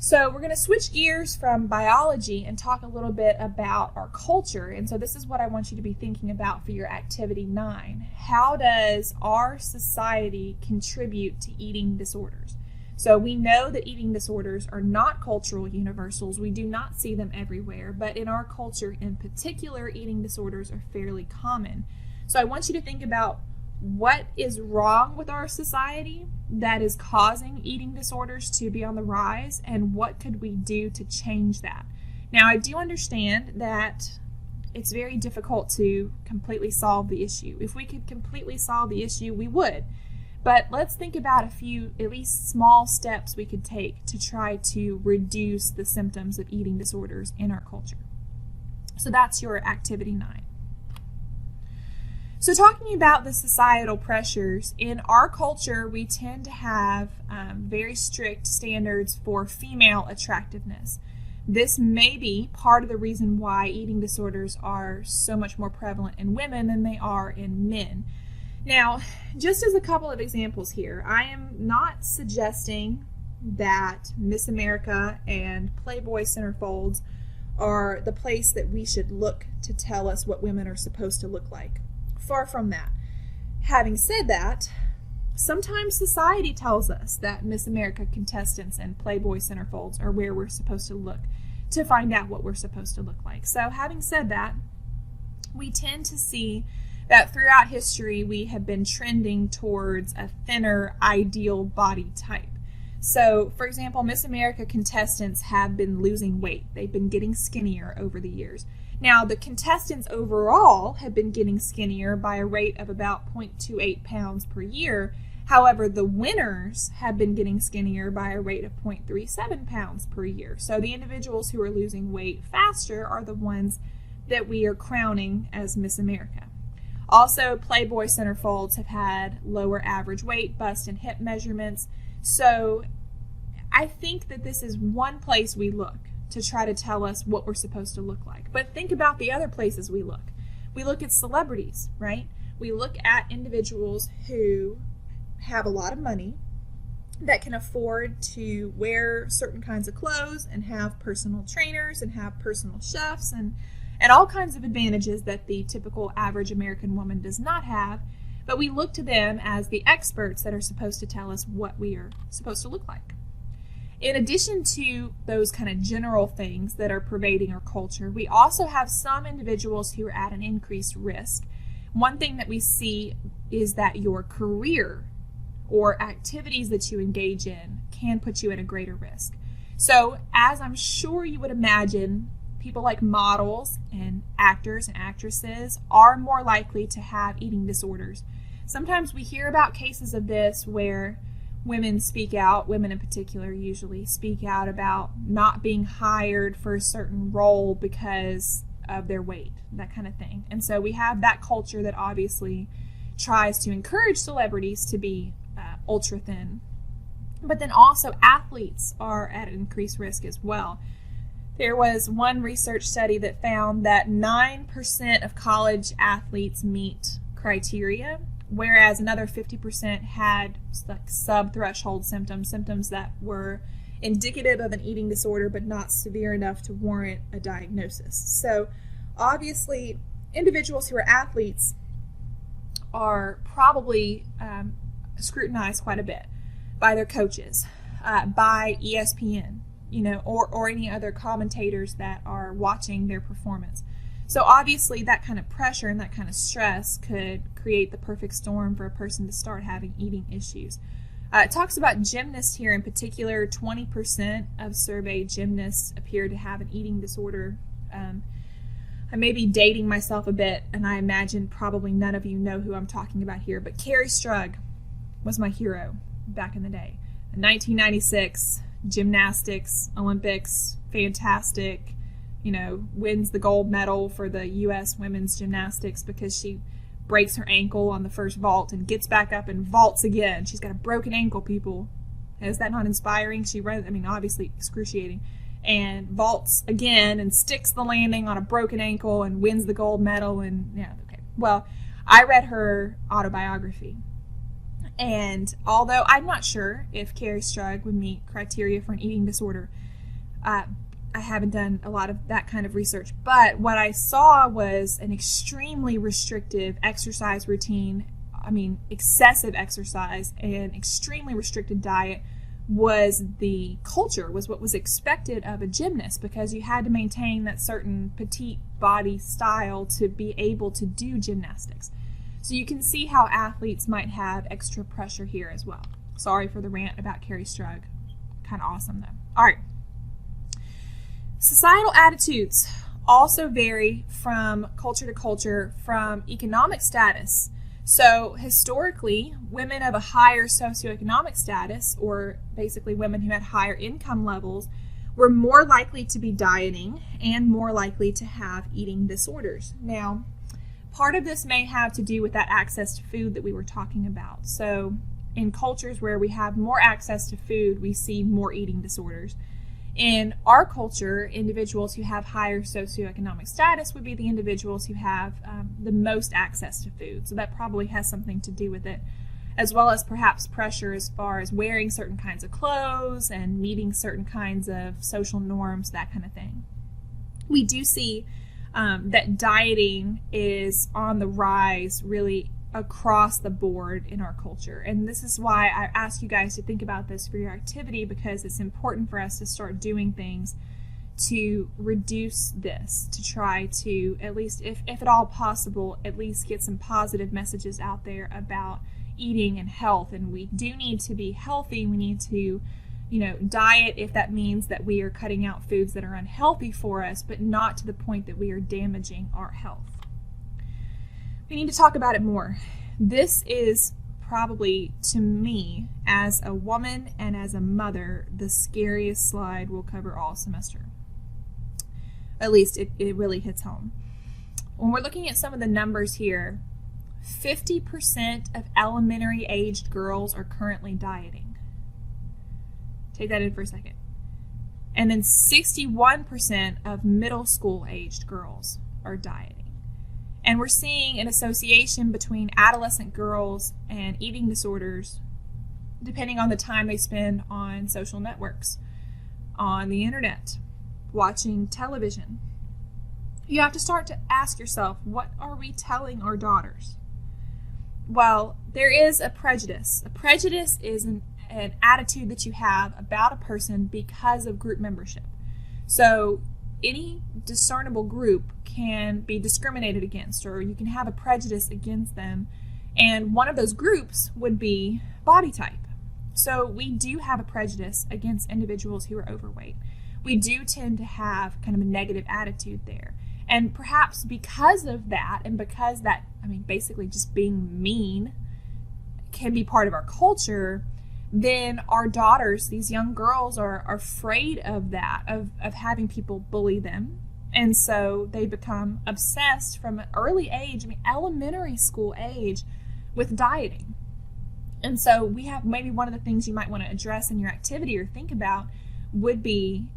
So we're going to switch gears from biology and talk a little bit about our culture. And so this is what I want you to be thinking about for your activity 9. How does our society contribute to eating disorders? So we know that eating disorders are not cultural universals. We do not see them everywhere, but in our culture in particular, eating disorders are fairly common. So I want you to think about what is wrong with our society that is causing eating disorders to be on the rise, and what could we do to change that? Now, I do understand that it's very difficult to completely solve the issue. If we could completely solve the issue, we would. But let's think about a few, at least small steps we could take to try to reduce the symptoms of eating disorders in our culture. So that's your activity 9. So talking about the societal pressures, in our culture, we tend to have very strict standards for female attractiveness. This may be part of the reason why eating disorders are so much more prevalent in women than they are in men. Now, just as a couple of examples here, I am not suggesting that Miss America and Playboy centerfolds are the place that we should look to tell us what women are supposed to look like. Far from that. Having said that, sometimes society tells us that Miss America contestants and Playboy centerfolds are where we're supposed to look to find out what we're supposed to look like. So having said that, we tend to see that throughout history we have been trending towards a thinner ideal body type. So, for example, Miss America contestants have been losing weight. They've been getting skinnier over the years. Now, the contestants overall have been getting skinnier by a rate of about 0.28 pounds per year. However, the winners have been getting skinnier by a rate of 0.37 pounds per year. So the individuals who are losing weight faster are the ones that we are crowning as Miss America. Also, Playboy centerfolds have had lower average weight, bust, and hip measurements. So I think that this is one place we look to try to tell us what we're supposed to look like. But think about the other places we look. We look at celebrities, right? We look at individuals who have a lot of money that can afford to wear certain kinds of clothes and have personal trainers and have personal chefs and all kinds of advantages that the typical average American woman does not have. But we look to them as the experts that are supposed to tell us what we are supposed to look like. In addition to those kind of general things that are pervading our culture, we also have some individuals who are at an increased risk. One thing that we see is that your career or activities that you engage in can put you at a greater risk. So, as I'm sure you would imagine, people like models and actors and actresses are more likely to have eating disorders. Sometimes we hear about cases of this where women speak out, women in particular usually speak out about not being hired for a certain role because of their weight, that kind of thing. And so we have that culture that obviously tries to encourage celebrities to be ultra thin. But then also athletes are at an increased risk as well. There was one research study that found that 9% of college athletes meet criteria, whereas another 50% had like sub-threshold symptoms that were indicative of an eating disorder but not severe enough to warrant a diagnosis. So obviously individuals who are athletes are probably scrutinized quite a bit by their coaches, by ESPN, or any other commentators that are watching their performance. So obviously that kind of pressure and that kind of stress could create the perfect storm for a person to start having eating issues. It talks about gymnasts here in particular. 20% of surveyed gymnasts appear to have an eating disorder. I may be dating myself a bit, and I imagine probably none of you know who I'm talking about here, but Carrie Strug was my hero back in the day. In 1996, gymnastics, Olympics, fantastic, wins the gold medal for the U.S. women's gymnastics because she breaks her ankle on the first vault and gets back up and vaults again. She's got a broken ankle, people. Is that not inspiring? She runs, obviously excruciating, and vaults again and sticks the landing on a broken ankle and wins the gold medal. And well, I read her autobiography, and although I'm not sure if Carrie Strug would meet criteria for an eating disorder, I haven't done a lot of that kind of research, but what I saw was an extremely restrictive exercise routine. Excessive exercise and extremely restricted diet was the culture, was what was expected of a gymnast, because you had to maintain that certain petite body style to be able to do gymnastics. So you can see how athletes might have extra pressure here as well. Sorry for the rant about Carrie Strug. Kind of awesome though. All right. Societal attitudes also vary from culture to culture, from economic status. So historically, women of a higher socioeconomic status, or basically women who had higher income levels, were more likely to be dieting and more likely to have eating disorders. Now, part of this may have to do with that access to food that we were talking about. So in cultures where we have more access to food, we see more eating disorders. In our culture, individuals who have higher socioeconomic status would be the individuals who have the most access to food. So that probably has something to do with it, as well as perhaps pressure as far as wearing certain kinds of clothes and meeting certain kinds of social norms, that kind of thing. We do see that dieting is on the rise really across the board in our culture. And this is why I ask you guys to think about this for your activity, because it's important for us to start doing things to reduce this, to try to, at least if at all possible, at least get some positive messages out there about eating and health. And we do need to be healthy. We need to diet if that means that we are cutting out foods that are unhealthy for us, but not to the point that we are damaging our health. We need to talk about it more. This is probably, to me, as a woman and as a mother, the scariest slide we'll cover all semester. At least it really hits home. When we're looking at some of the numbers here, 50% of elementary aged girls are currently dieting. Take that in for a second. And then 61% of middle school aged girls are dieting. And we're seeing an association between adolescent girls and eating disorders depending on the time they spend on social networks, on the internet, watching television. You have to start to ask yourself, what are we telling our daughters? Well, there is a prejudice. A prejudice is an attitude that you have about a person because of group membership. So any discernible group can be discriminated against, or you can have a prejudice against them. And one of those groups would be body type. So we do have a prejudice against individuals who are overweight. We do tend to have kind of a negative attitude there. And perhaps because of that, and because that, basically just being mean can be part of our culture, then our daughters, these young girls, are afraid of that, of having people bully them. And so they become obsessed from an early age, elementary school age, with dieting. And so we have maybe one of the things you might want to address in your activity or think about would be,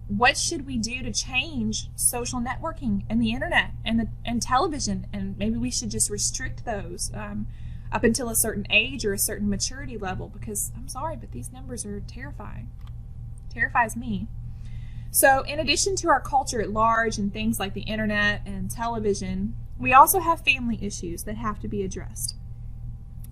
what should we do to change social networking and the internet and television? And maybe we should just restrict those up until a certain age or a certain maturity level, because I'm sorry, but these numbers are terrifying. Terrifies me. So in addition to our culture at large and things like the internet and television, we also have family issues that have to be addressed.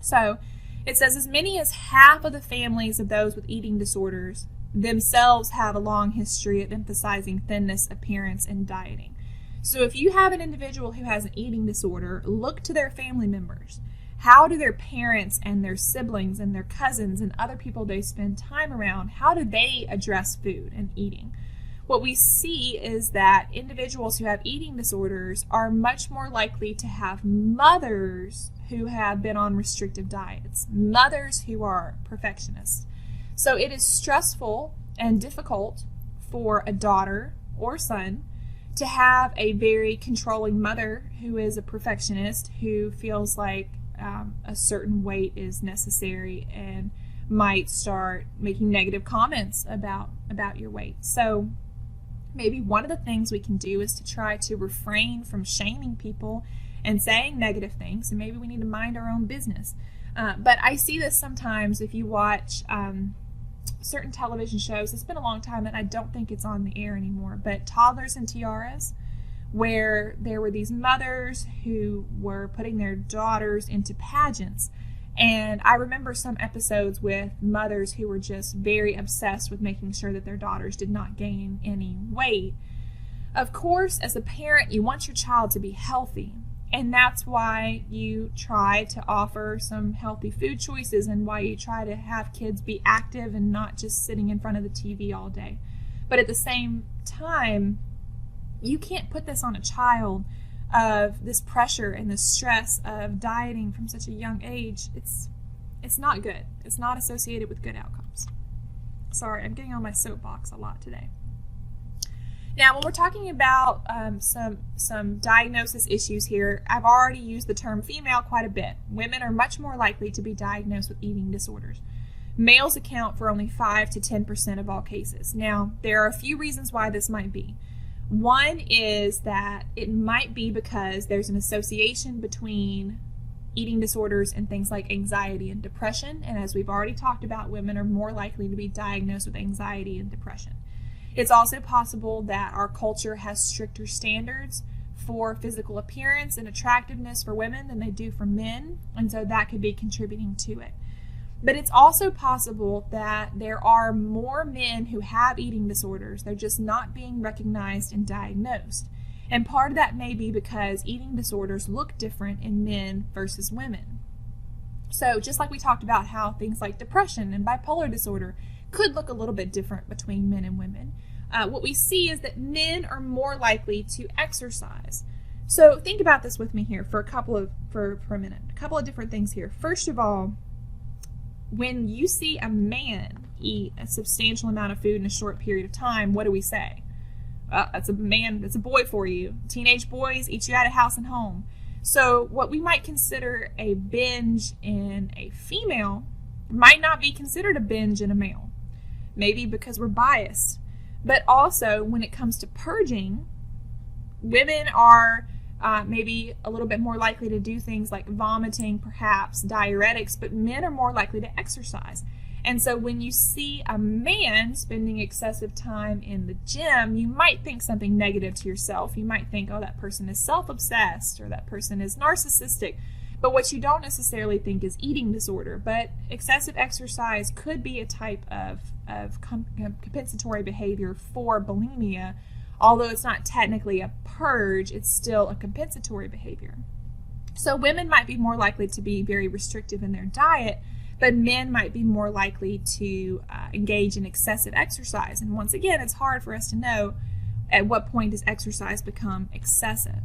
So it says as many as half of the families of those with eating disorders themselves have a long history of emphasizing thinness, appearance, and dieting. So if you have an individual who has an eating disorder, look to their family members. How do their parents and their siblings and their cousins and other people they spend time around, how do they address food and eating? What we see is that individuals who have eating disorders are much more likely to have mothers who have been on restrictive diets, mothers who are perfectionists. So it is stressful and difficult for a daughter or son to have a very controlling mother who is a perfectionist, who feels like a certain weight is necessary and might start making negative comments about your weight. So maybe one of the things we can do is to try to refrain from shaming people and saying negative things, and maybe we need to mind our own business. But I see this sometimes if you watch certain television shows. It's been a long time and I don't think it's on the air anymore, but Toddlers and Tiaras, where there were these mothers who were putting their daughters into pageants. And I remember some episodes with mothers who were just very obsessed with making sure that their daughters did not gain any weight. Of course, as a parent, you want your child to be healthy. And that's why you try to offer some healthy food choices and why you try to have kids be active and not just sitting in front of the TV all day. But at the same time, you can't put this on a child, of this pressure and this stress of dieting from such a young age. It's not good. It's not associated with good outcomes. Sorry, I'm getting on my soapbox a lot today. Now, when we're talking about some diagnosis issues here, I've already used the term female quite a bit. Women are much more likely to be diagnosed with eating disorders. Males account for only 5 to 10% of all cases. Now, there are a few reasons why this might be. One is that it might be because there's an association between eating disorders and things like anxiety and depression. And as we've already talked about, women are more likely to be diagnosed with anxiety and depression. It's also possible that our culture has stricter standards for physical appearance and attractiveness for women than they do for men, and so that could be contributing to it. But it's also possible that there are more men who have eating disorders. They're just not being recognized and diagnosed. And part of that may be because eating disorders look different in men versus women. So just like we talked about how things like depression and bipolar disorder could look a little bit different between men and women, what we see is that men are more likely to exercise. So think about this with me here for a minute. A couple of different things here. First of all, when you see a man eat a substantial amount of food in a short period of time, what do we say? That's a man, that's a boy for you. Teenage boys eat you out of house and home. So what we might consider a binge in a female might not be considered a binge in a male. Maybe because we're biased. But also, when it comes to purging, women are maybe a little bit more likely to do things like vomiting, perhaps diuretics, but men are more likely to exercise. And so when you see a man spending excessive time in the gym, you might think something negative to yourself. You might think, oh, that person is self-obsessed, or that person is narcissistic. But what you don't necessarily think is eating disorder. But excessive exercise could be a type of compensatory behavior for bulimia. Although it's not technically a purge, it's still a compensatory behavior. So women might be more likely to be very restrictive in their diet, but men might be more likely to engage in excessive exercise. And once again, it's hard for us to know at what point does exercise become excessive.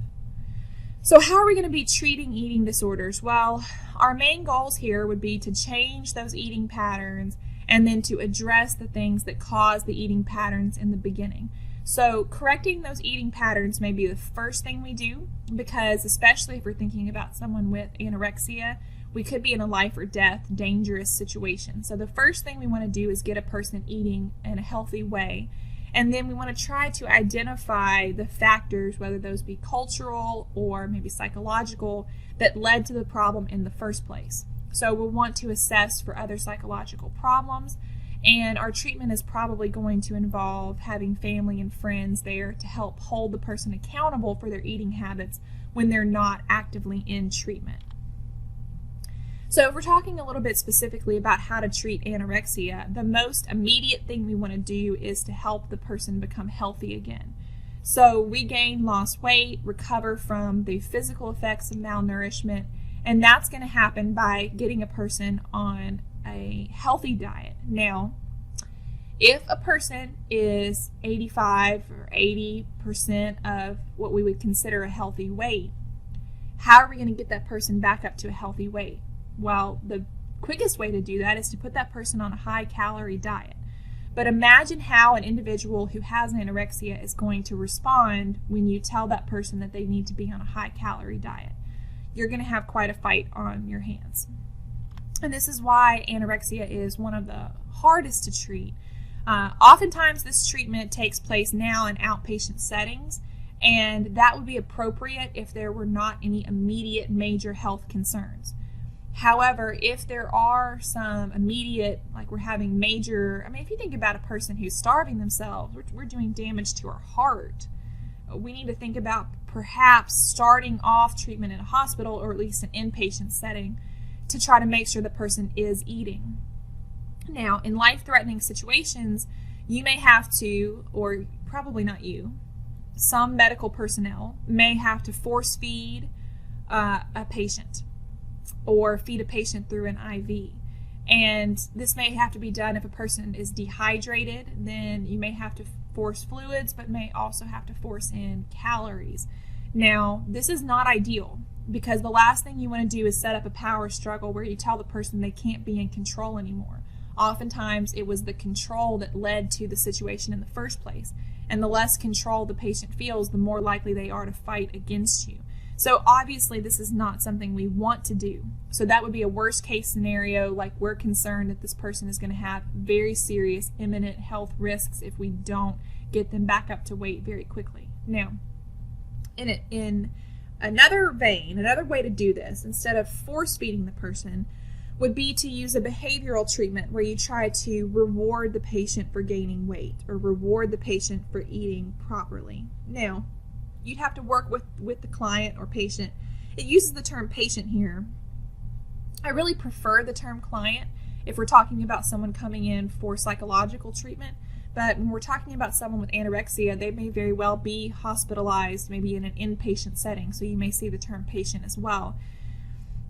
So how are we going to be treating eating disorders? Well, our main goals here would be to change those eating patterns and then to address the things that cause the eating patterns in the beginning. So correcting those eating patterns may be the first thing we do, because especially if we're thinking about someone with anorexia, we could be in a life or death dangerous situation. So the first thing we want to do is get a person eating in a healthy way. And then we want to try to identify the factors, whether those be cultural or maybe psychological, that led to the problem in the first place. So we'll want to assess for other psychological problems. And our treatment is probably going to involve having family and friends there to help hold the person accountable for their eating habits when they're not actively in treatment. So if we're talking a little bit specifically about how to treat anorexia, the most immediate thing we want to do is to help the person become healthy again. So regain lost weight, recover from the physical effects of malnourishment, and that's going to happen by getting a person on a healthy diet. Now, if a person is 85 or 80% of what we would consider a healthy weight, how are we going to get that person back up to a healthy weight? Well, the quickest way to do that is to put that person on a high-calorie diet. But imagine how an individual who has anorexia is going to respond when you tell that person that they need to be on a high-calorie diet. You're going to have quite a fight on your hands. And this is why anorexia is one of the hardest to treat. Oftentimes this treatment takes place now in outpatient settings, and that would be appropriate if there were not any immediate major health concerns. However, if there are some immediate, like we're having major, if you think about a person who's starving themselves, we're doing damage to our heart. We need to think about perhaps starting off treatment in a hospital or at least an inpatient setting to try to make sure the person is eating. Now, in life-threatening situations, you may have to, or probably not you, some medical personnel may have to force feed a patient or feed a patient through an IV. And this may have to be done if a person is dehydrated, then you may have to force fluids, but may also have to force in calories. Now, this is not ideal, because the last thing you want to do is set up a power struggle where you tell the person they can't be in control anymore. Oftentimes, it was the control that led to the situation in the first place. And the less control the patient feels, the more likely they are to fight against you. So obviously, this is not something we want to do. So that would be a worst case scenario, like we're concerned that this person is going to have very serious imminent health risks if we don't get them back up to weight very quickly. Now, in another vein, another way to do this, instead of force feeding the person, would be to use a behavioral treatment where you try to reward the patient for gaining weight or reward the patient for eating properly. Now, you'd have to work with the client or patient. It uses the term patient here. I really prefer the term client if we're talking about someone coming in for psychological treatment. But when we're talking about someone with anorexia, they may very well be hospitalized, maybe in an inpatient setting. So you may see the term patient as well.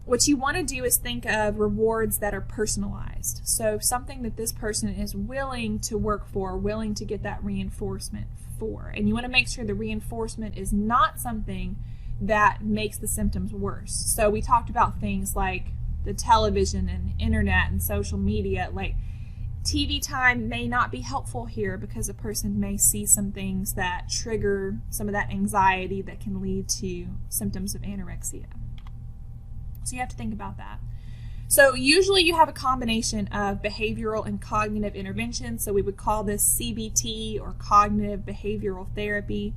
What you want to do is think of rewards that are personalized. So something that this person is willing to work for, willing to get that reinforcement for. And you want to make sure the reinforcement is not something that makes the symptoms worse. So we talked about things like the television and internet and social media. Like TV time may not be helpful here because a person may see some things that trigger some of that anxiety that can lead to symptoms of anorexia. So you have to think about that. So usually you have a combination of behavioral and cognitive intervention. So we would call this CBT or cognitive behavioral therapy.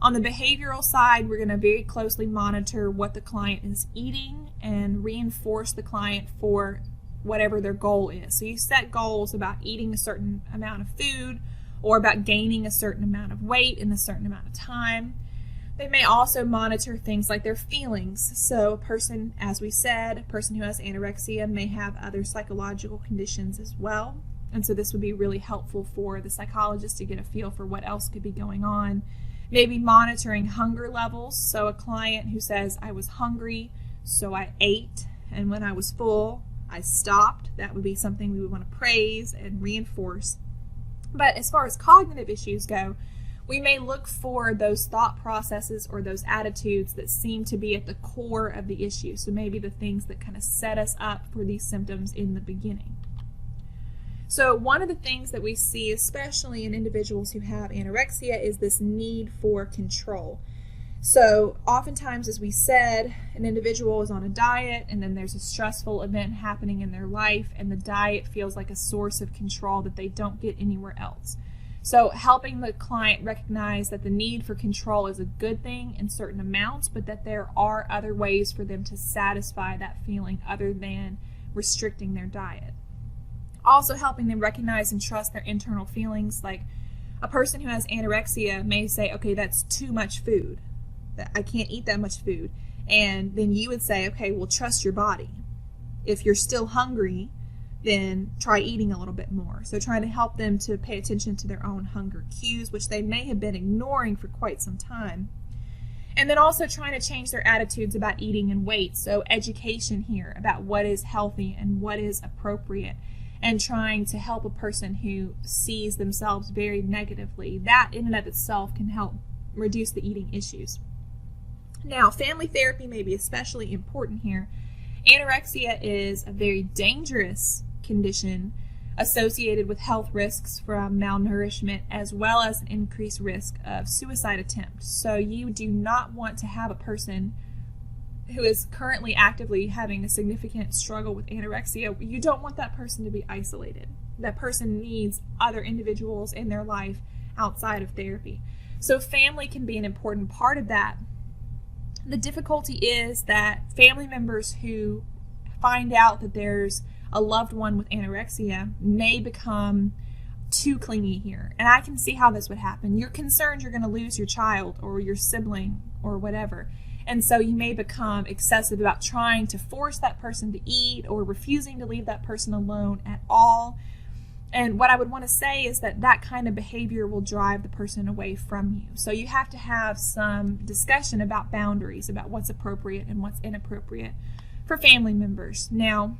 On the behavioral side, we're going to very closely monitor what the client is eating and reinforce the client for whatever their goal is. So you set goals about eating a certain amount of food or about gaining a certain amount of weight in a certain amount of time. They may also monitor things like their feelings. So a person, as we said, a person who has anorexia may have other psychological conditions as well. And so this would be really helpful for the psychologist to get a feel for what else could be going on. Maybe monitoring hunger levels. So a client who says, I was hungry, so I ate, and when I was full, I stopped. That would be something we would want to praise and reinforce. But as far as cognitive issues go, we may look for those thought processes or those attitudes that seem to be at the core of the issue. So maybe the things that kind of set us up for these symptoms in the beginning. So one of the things that we see, especially in individuals who have anorexia, is this need for control. So oftentimes, as we said, an individual is on a diet and then there's a stressful event happening in their life and the diet feels like a source of control that they don't get anywhere else. So helping the client recognize that the need for control is a good thing in certain amounts, but that there are other ways for them to satisfy that feeling other than restricting their diet. Also helping them recognize and trust their internal feelings. Like a person who has anorexia may say, okay, that's too much food. I can't eat that much food. And then you would say, okay, well, trust your body. If you're still hungry, then try eating a little bit more. So trying to help them to pay attention to their own hunger cues, which they may have been ignoring for quite some time. And then also trying to change their attitudes about eating and weight. So education here about what is healthy and what is appropriate, and trying to help a person who sees themselves very negatively. That in and of itself can help reduce the eating issues. Now, family therapy may be especially important here. Anorexia is a very dangerous condition associated with health risks from malnourishment as well as an increased risk of suicide attempt. So you do not want to have a person who is currently actively having a significant struggle with anorexia. You don't want that person to be isolated. That person needs other individuals in their life outside of therapy. So family can be an important part of that. The difficulty is that family members who find out that there's a loved one with anorexia may become too clingy here. And I can see how this would happen. You're concerned you're going to lose your child or your sibling or whatever. And so you may become excessive about trying to force that person to eat or refusing to leave that person alone at all. And what I would want to say is that that kind of behavior will drive the person away from you. So you have to have some discussion about boundaries, about what's appropriate and what's inappropriate for family members. Now,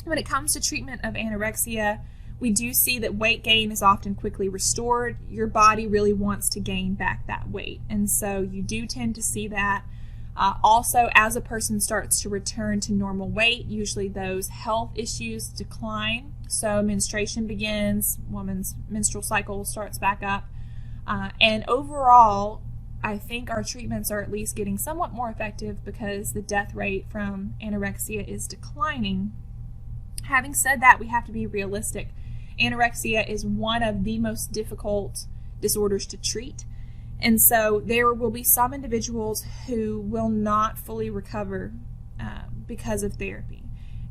when it comes to treatment of anorexia, we do see that weight gain is often quickly restored. Your body really wants to gain back that weight. And so you do tend to see that. Also, as a person starts to return to normal weight, usually those health issues decline. So menstruation begins, woman's menstrual cycle starts back up. And overall, I think our treatments are at least getting somewhat more effective because the death rate from anorexia is declining. Having said that, we have to be realistic. Anorexia is one of the most difficult disorders to treat. And so there will be some individuals who will not fully recover because of therapy.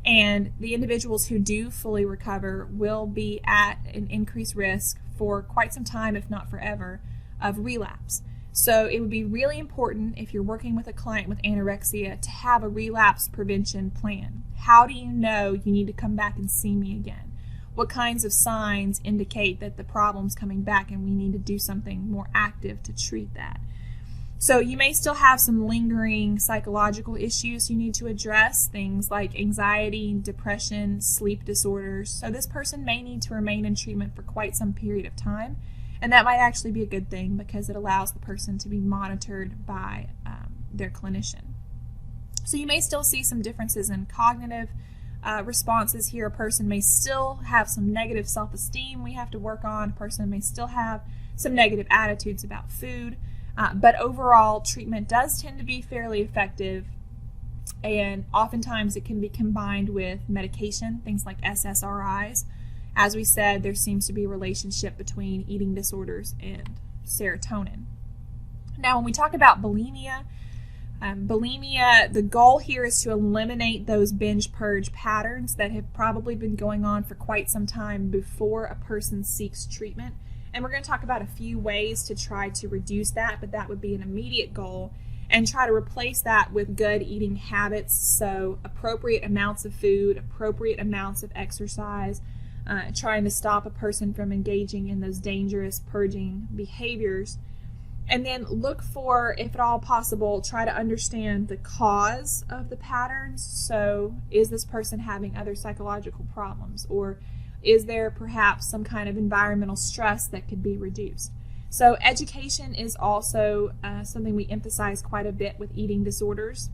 And the individuals who do fully recover will be at an increased risk for quite some time, if not forever, of relapse. So it would be really important if you're working with a client with anorexia to have a relapse prevention plan. How do you know you need to come back and see me again? What kinds of signs indicate that the problem's coming back and we need to do something more active to treat that? So you may still have some lingering psychological issues you need to address, things like anxiety, depression, sleep disorders. So this person may need to remain in treatment for quite some period of time, and that might actually be a good thing because it allows the person to be monitored by their clinician. So you may still see some differences in cognitive responses here. A person may still have some negative self-esteem we have to work on. A person may still have some negative attitudes about food. But overall, treatment does tend to be fairly effective, and oftentimes it can be combined with medication, things like SSRIs. As we said, there seems to be a relationship between eating disorders and serotonin. Now, when we talk about bulimia, the goal here is to eliminate those binge purge patterns that have probably been going on for quite some time before a person seeks treatment. And we're going to talk about a few ways to try to reduce that, but that would be an immediate goal, and try to replace that with good eating habits. So appropriate amounts of food, appropriate amounts of exercise, trying to stop a person from engaging in those dangerous purging behaviors. And then look for, if at all possible, try to understand the cause of the patterns. So is this person having other psychological problems, or is there perhaps some kind of environmental stress that could be reduced? So education is also something we emphasize quite a bit with eating disorders.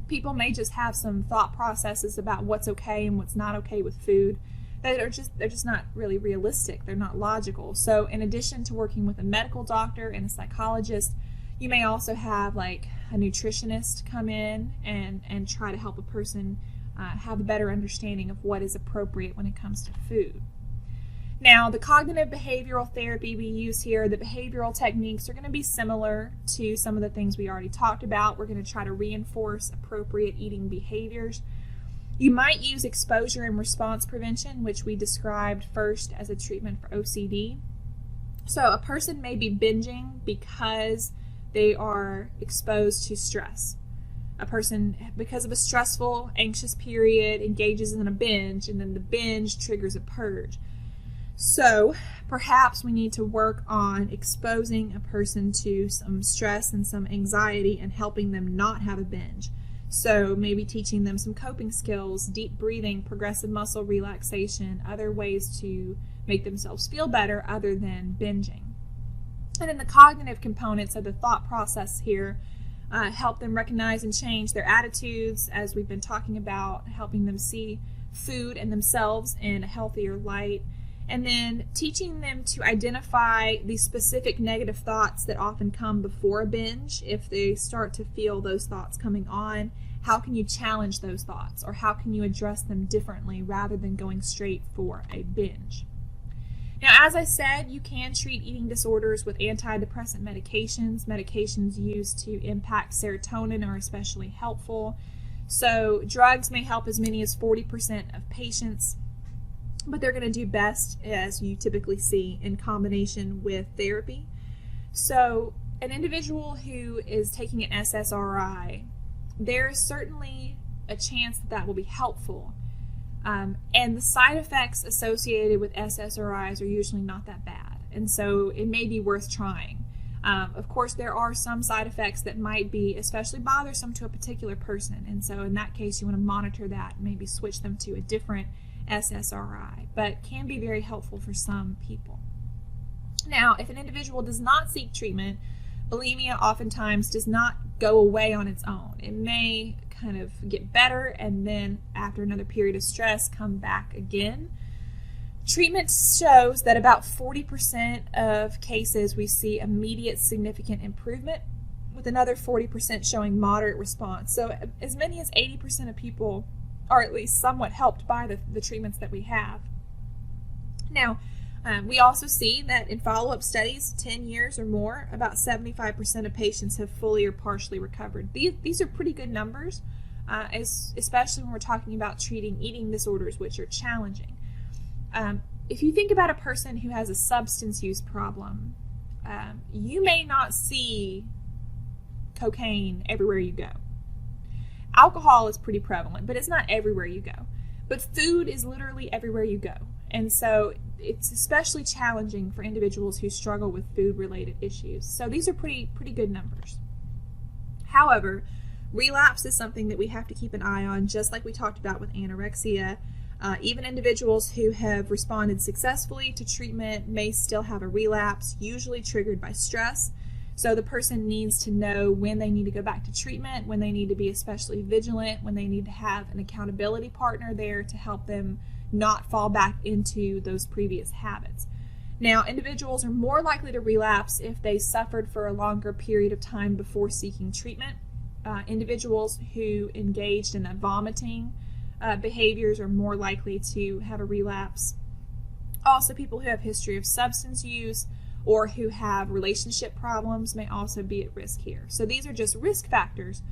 People may just have some thought processes about what's okay and what's not okay with food that they're just not really realistic. They're not logical. So in addition to working with a medical doctor and a psychologist, you may also have like a nutritionist come in and try to help a person have a better understanding of what is appropriate when it comes to food. Now, the cognitive behavioral therapy we use here, the behavioral techniques are going to be similar to some of the things we already talked about. We're going to try to reinforce appropriate eating behaviors. You might use exposure and response prevention, which we described first as a treatment for OCD. So a person may be binging because they are exposed to stress. A person, because of a stressful, anxious period, engages in a binge, and then the binge triggers a purge. So perhaps we need to work on exposing a person to some stress and some anxiety and helping them not have a binge. So maybe teaching them some coping skills, deep breathing, progressive muscle relaxation, other ways to make themselves feel better other than binging. And then the cognitive components of the thought process here help them recognize and change their attitudes, as we've been talking about, helping them see food and themselves in a healthier light. And then teaching them to identify the specific negative thoughts that often come before a binge. If they start to feel those thoughts coming on, how can you challenge those thoughts, or how can you address them differently rather than going straight for a binge? Now, as I said, you can treat eating disorders with antidepressant medications. Medications used to impact serotonin are especially helpful. So drugs may help as many as 40% of patients, but they're going to do best, as you typically see, in combination with therapy. So an individual who is taking an SSRI, there is certainly a chance that that will be helpful. And the side effects associated with SSRIs are usually not that bad. And so it may be worth trying. Of course, there are some side effects that might be especially bothersome to a particular person. And so in that case, you want to monitor that and maybe switch them to a different SSRI, but can be very helpful for some people. Now, if an individual does not seek treatment, bulimia oftentimes does not go away on its own. It may kind of get better and then after another period of stress come back again. Treatment shows that about 40% of cases we see immediate significant improvement, with another 40% showing moderate response. So as many as 80% of people are at least somewhat helped by the treatments that we have. Now, we also see that in follow-up studies, 10 years or more, about 75% of patients have fully or partially recovered. These are pretty good numbers, especially when we're talking about treating eating disorders, which are challenging. If you think about a person who has a substance use problem, you may not see cocaine everywhere you go. Alcohol is pretty prevalent, but it's not everywhere you go. But food is literally everywhere you go. And so it's especially challenging for individuals who struggle with food-related issues. So these are pretty good numbers. However, relapse is something that we have to keep an eye on, just like we talked about with anorexia. Even individuals who have responded successfully to treatment may still have a relapse, usually triggered by stress. So the person needs to know when they need to go back to treatment, when they need to be especially vigilant, when they need to have an accountability partner there to help them not fall back into those previous habits. Now, individuals are more likely to relapse if they suffered for a longer period of time before seeking treatment. Individuals who engaged in vomiting behaviors are more likely to have a relapse. Also, people who have history of substance use or who have relationship problems may also be at risk here. So these are just risk factors,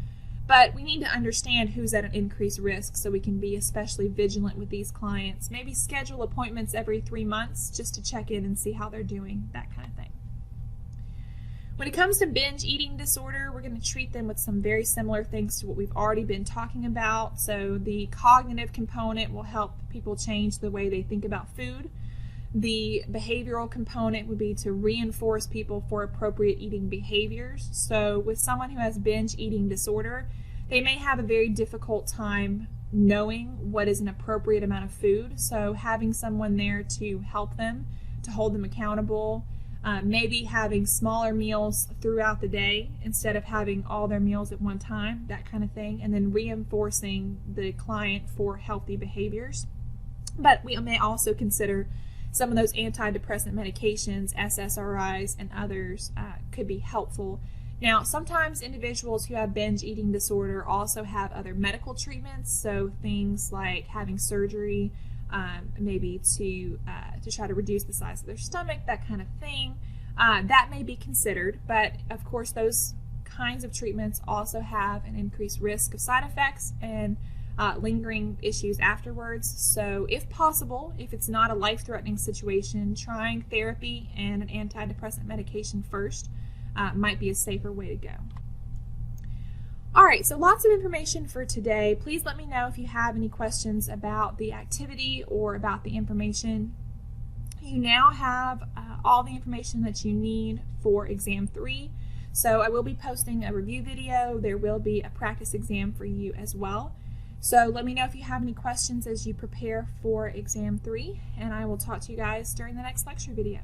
but we need to understand who's at an increased risk so we can be especially vigilant with these clients. Maybe schedule appointments every 3 months just to check in and see how they're doing, that kind of thing. When it comes to binge eating disorder, we're going to treat them with some very similar things to what we've already been talking about. So the cognitive component will help people change the way they think about food. The behavioral component would be to reinforce people for appropriate eating behaviors. So with someone who has binge eating disorder, they may have a very difficult time knowing what is an appropriate amount of food. So having someone there to help them, to hold them accountable, maybe having smaller meals throughout the day instead of having all their meals at one time, that kind of thing, and then reinforcing the client for healthy behaviors. But we may also consider some of those antidepressant medications, SSRIs, and others could be helpful. Now, sometimes individuals who have binge eating disorder also have other medical treatments, so things like having surgery, maybe to try to reduce the size of their stomach, that kind of thing. That may be considered, but of course those kinds of treatments also have an increased risk of side effects and lingering issues afterwards. So if possible, if it's not a life-threatening situation, trying therapy and an antidepressant medication first might be a safer way to go. All right, so lots of information for today. Please let me know if you have any questions about the activity or about the information. You now have all the information that you need for exam 3. So I will be posting a review video. There will be a practice exam for you as well. So let me know if you have any questions as you prepare for exam 3, and I will talk to you guys during the next lecture video.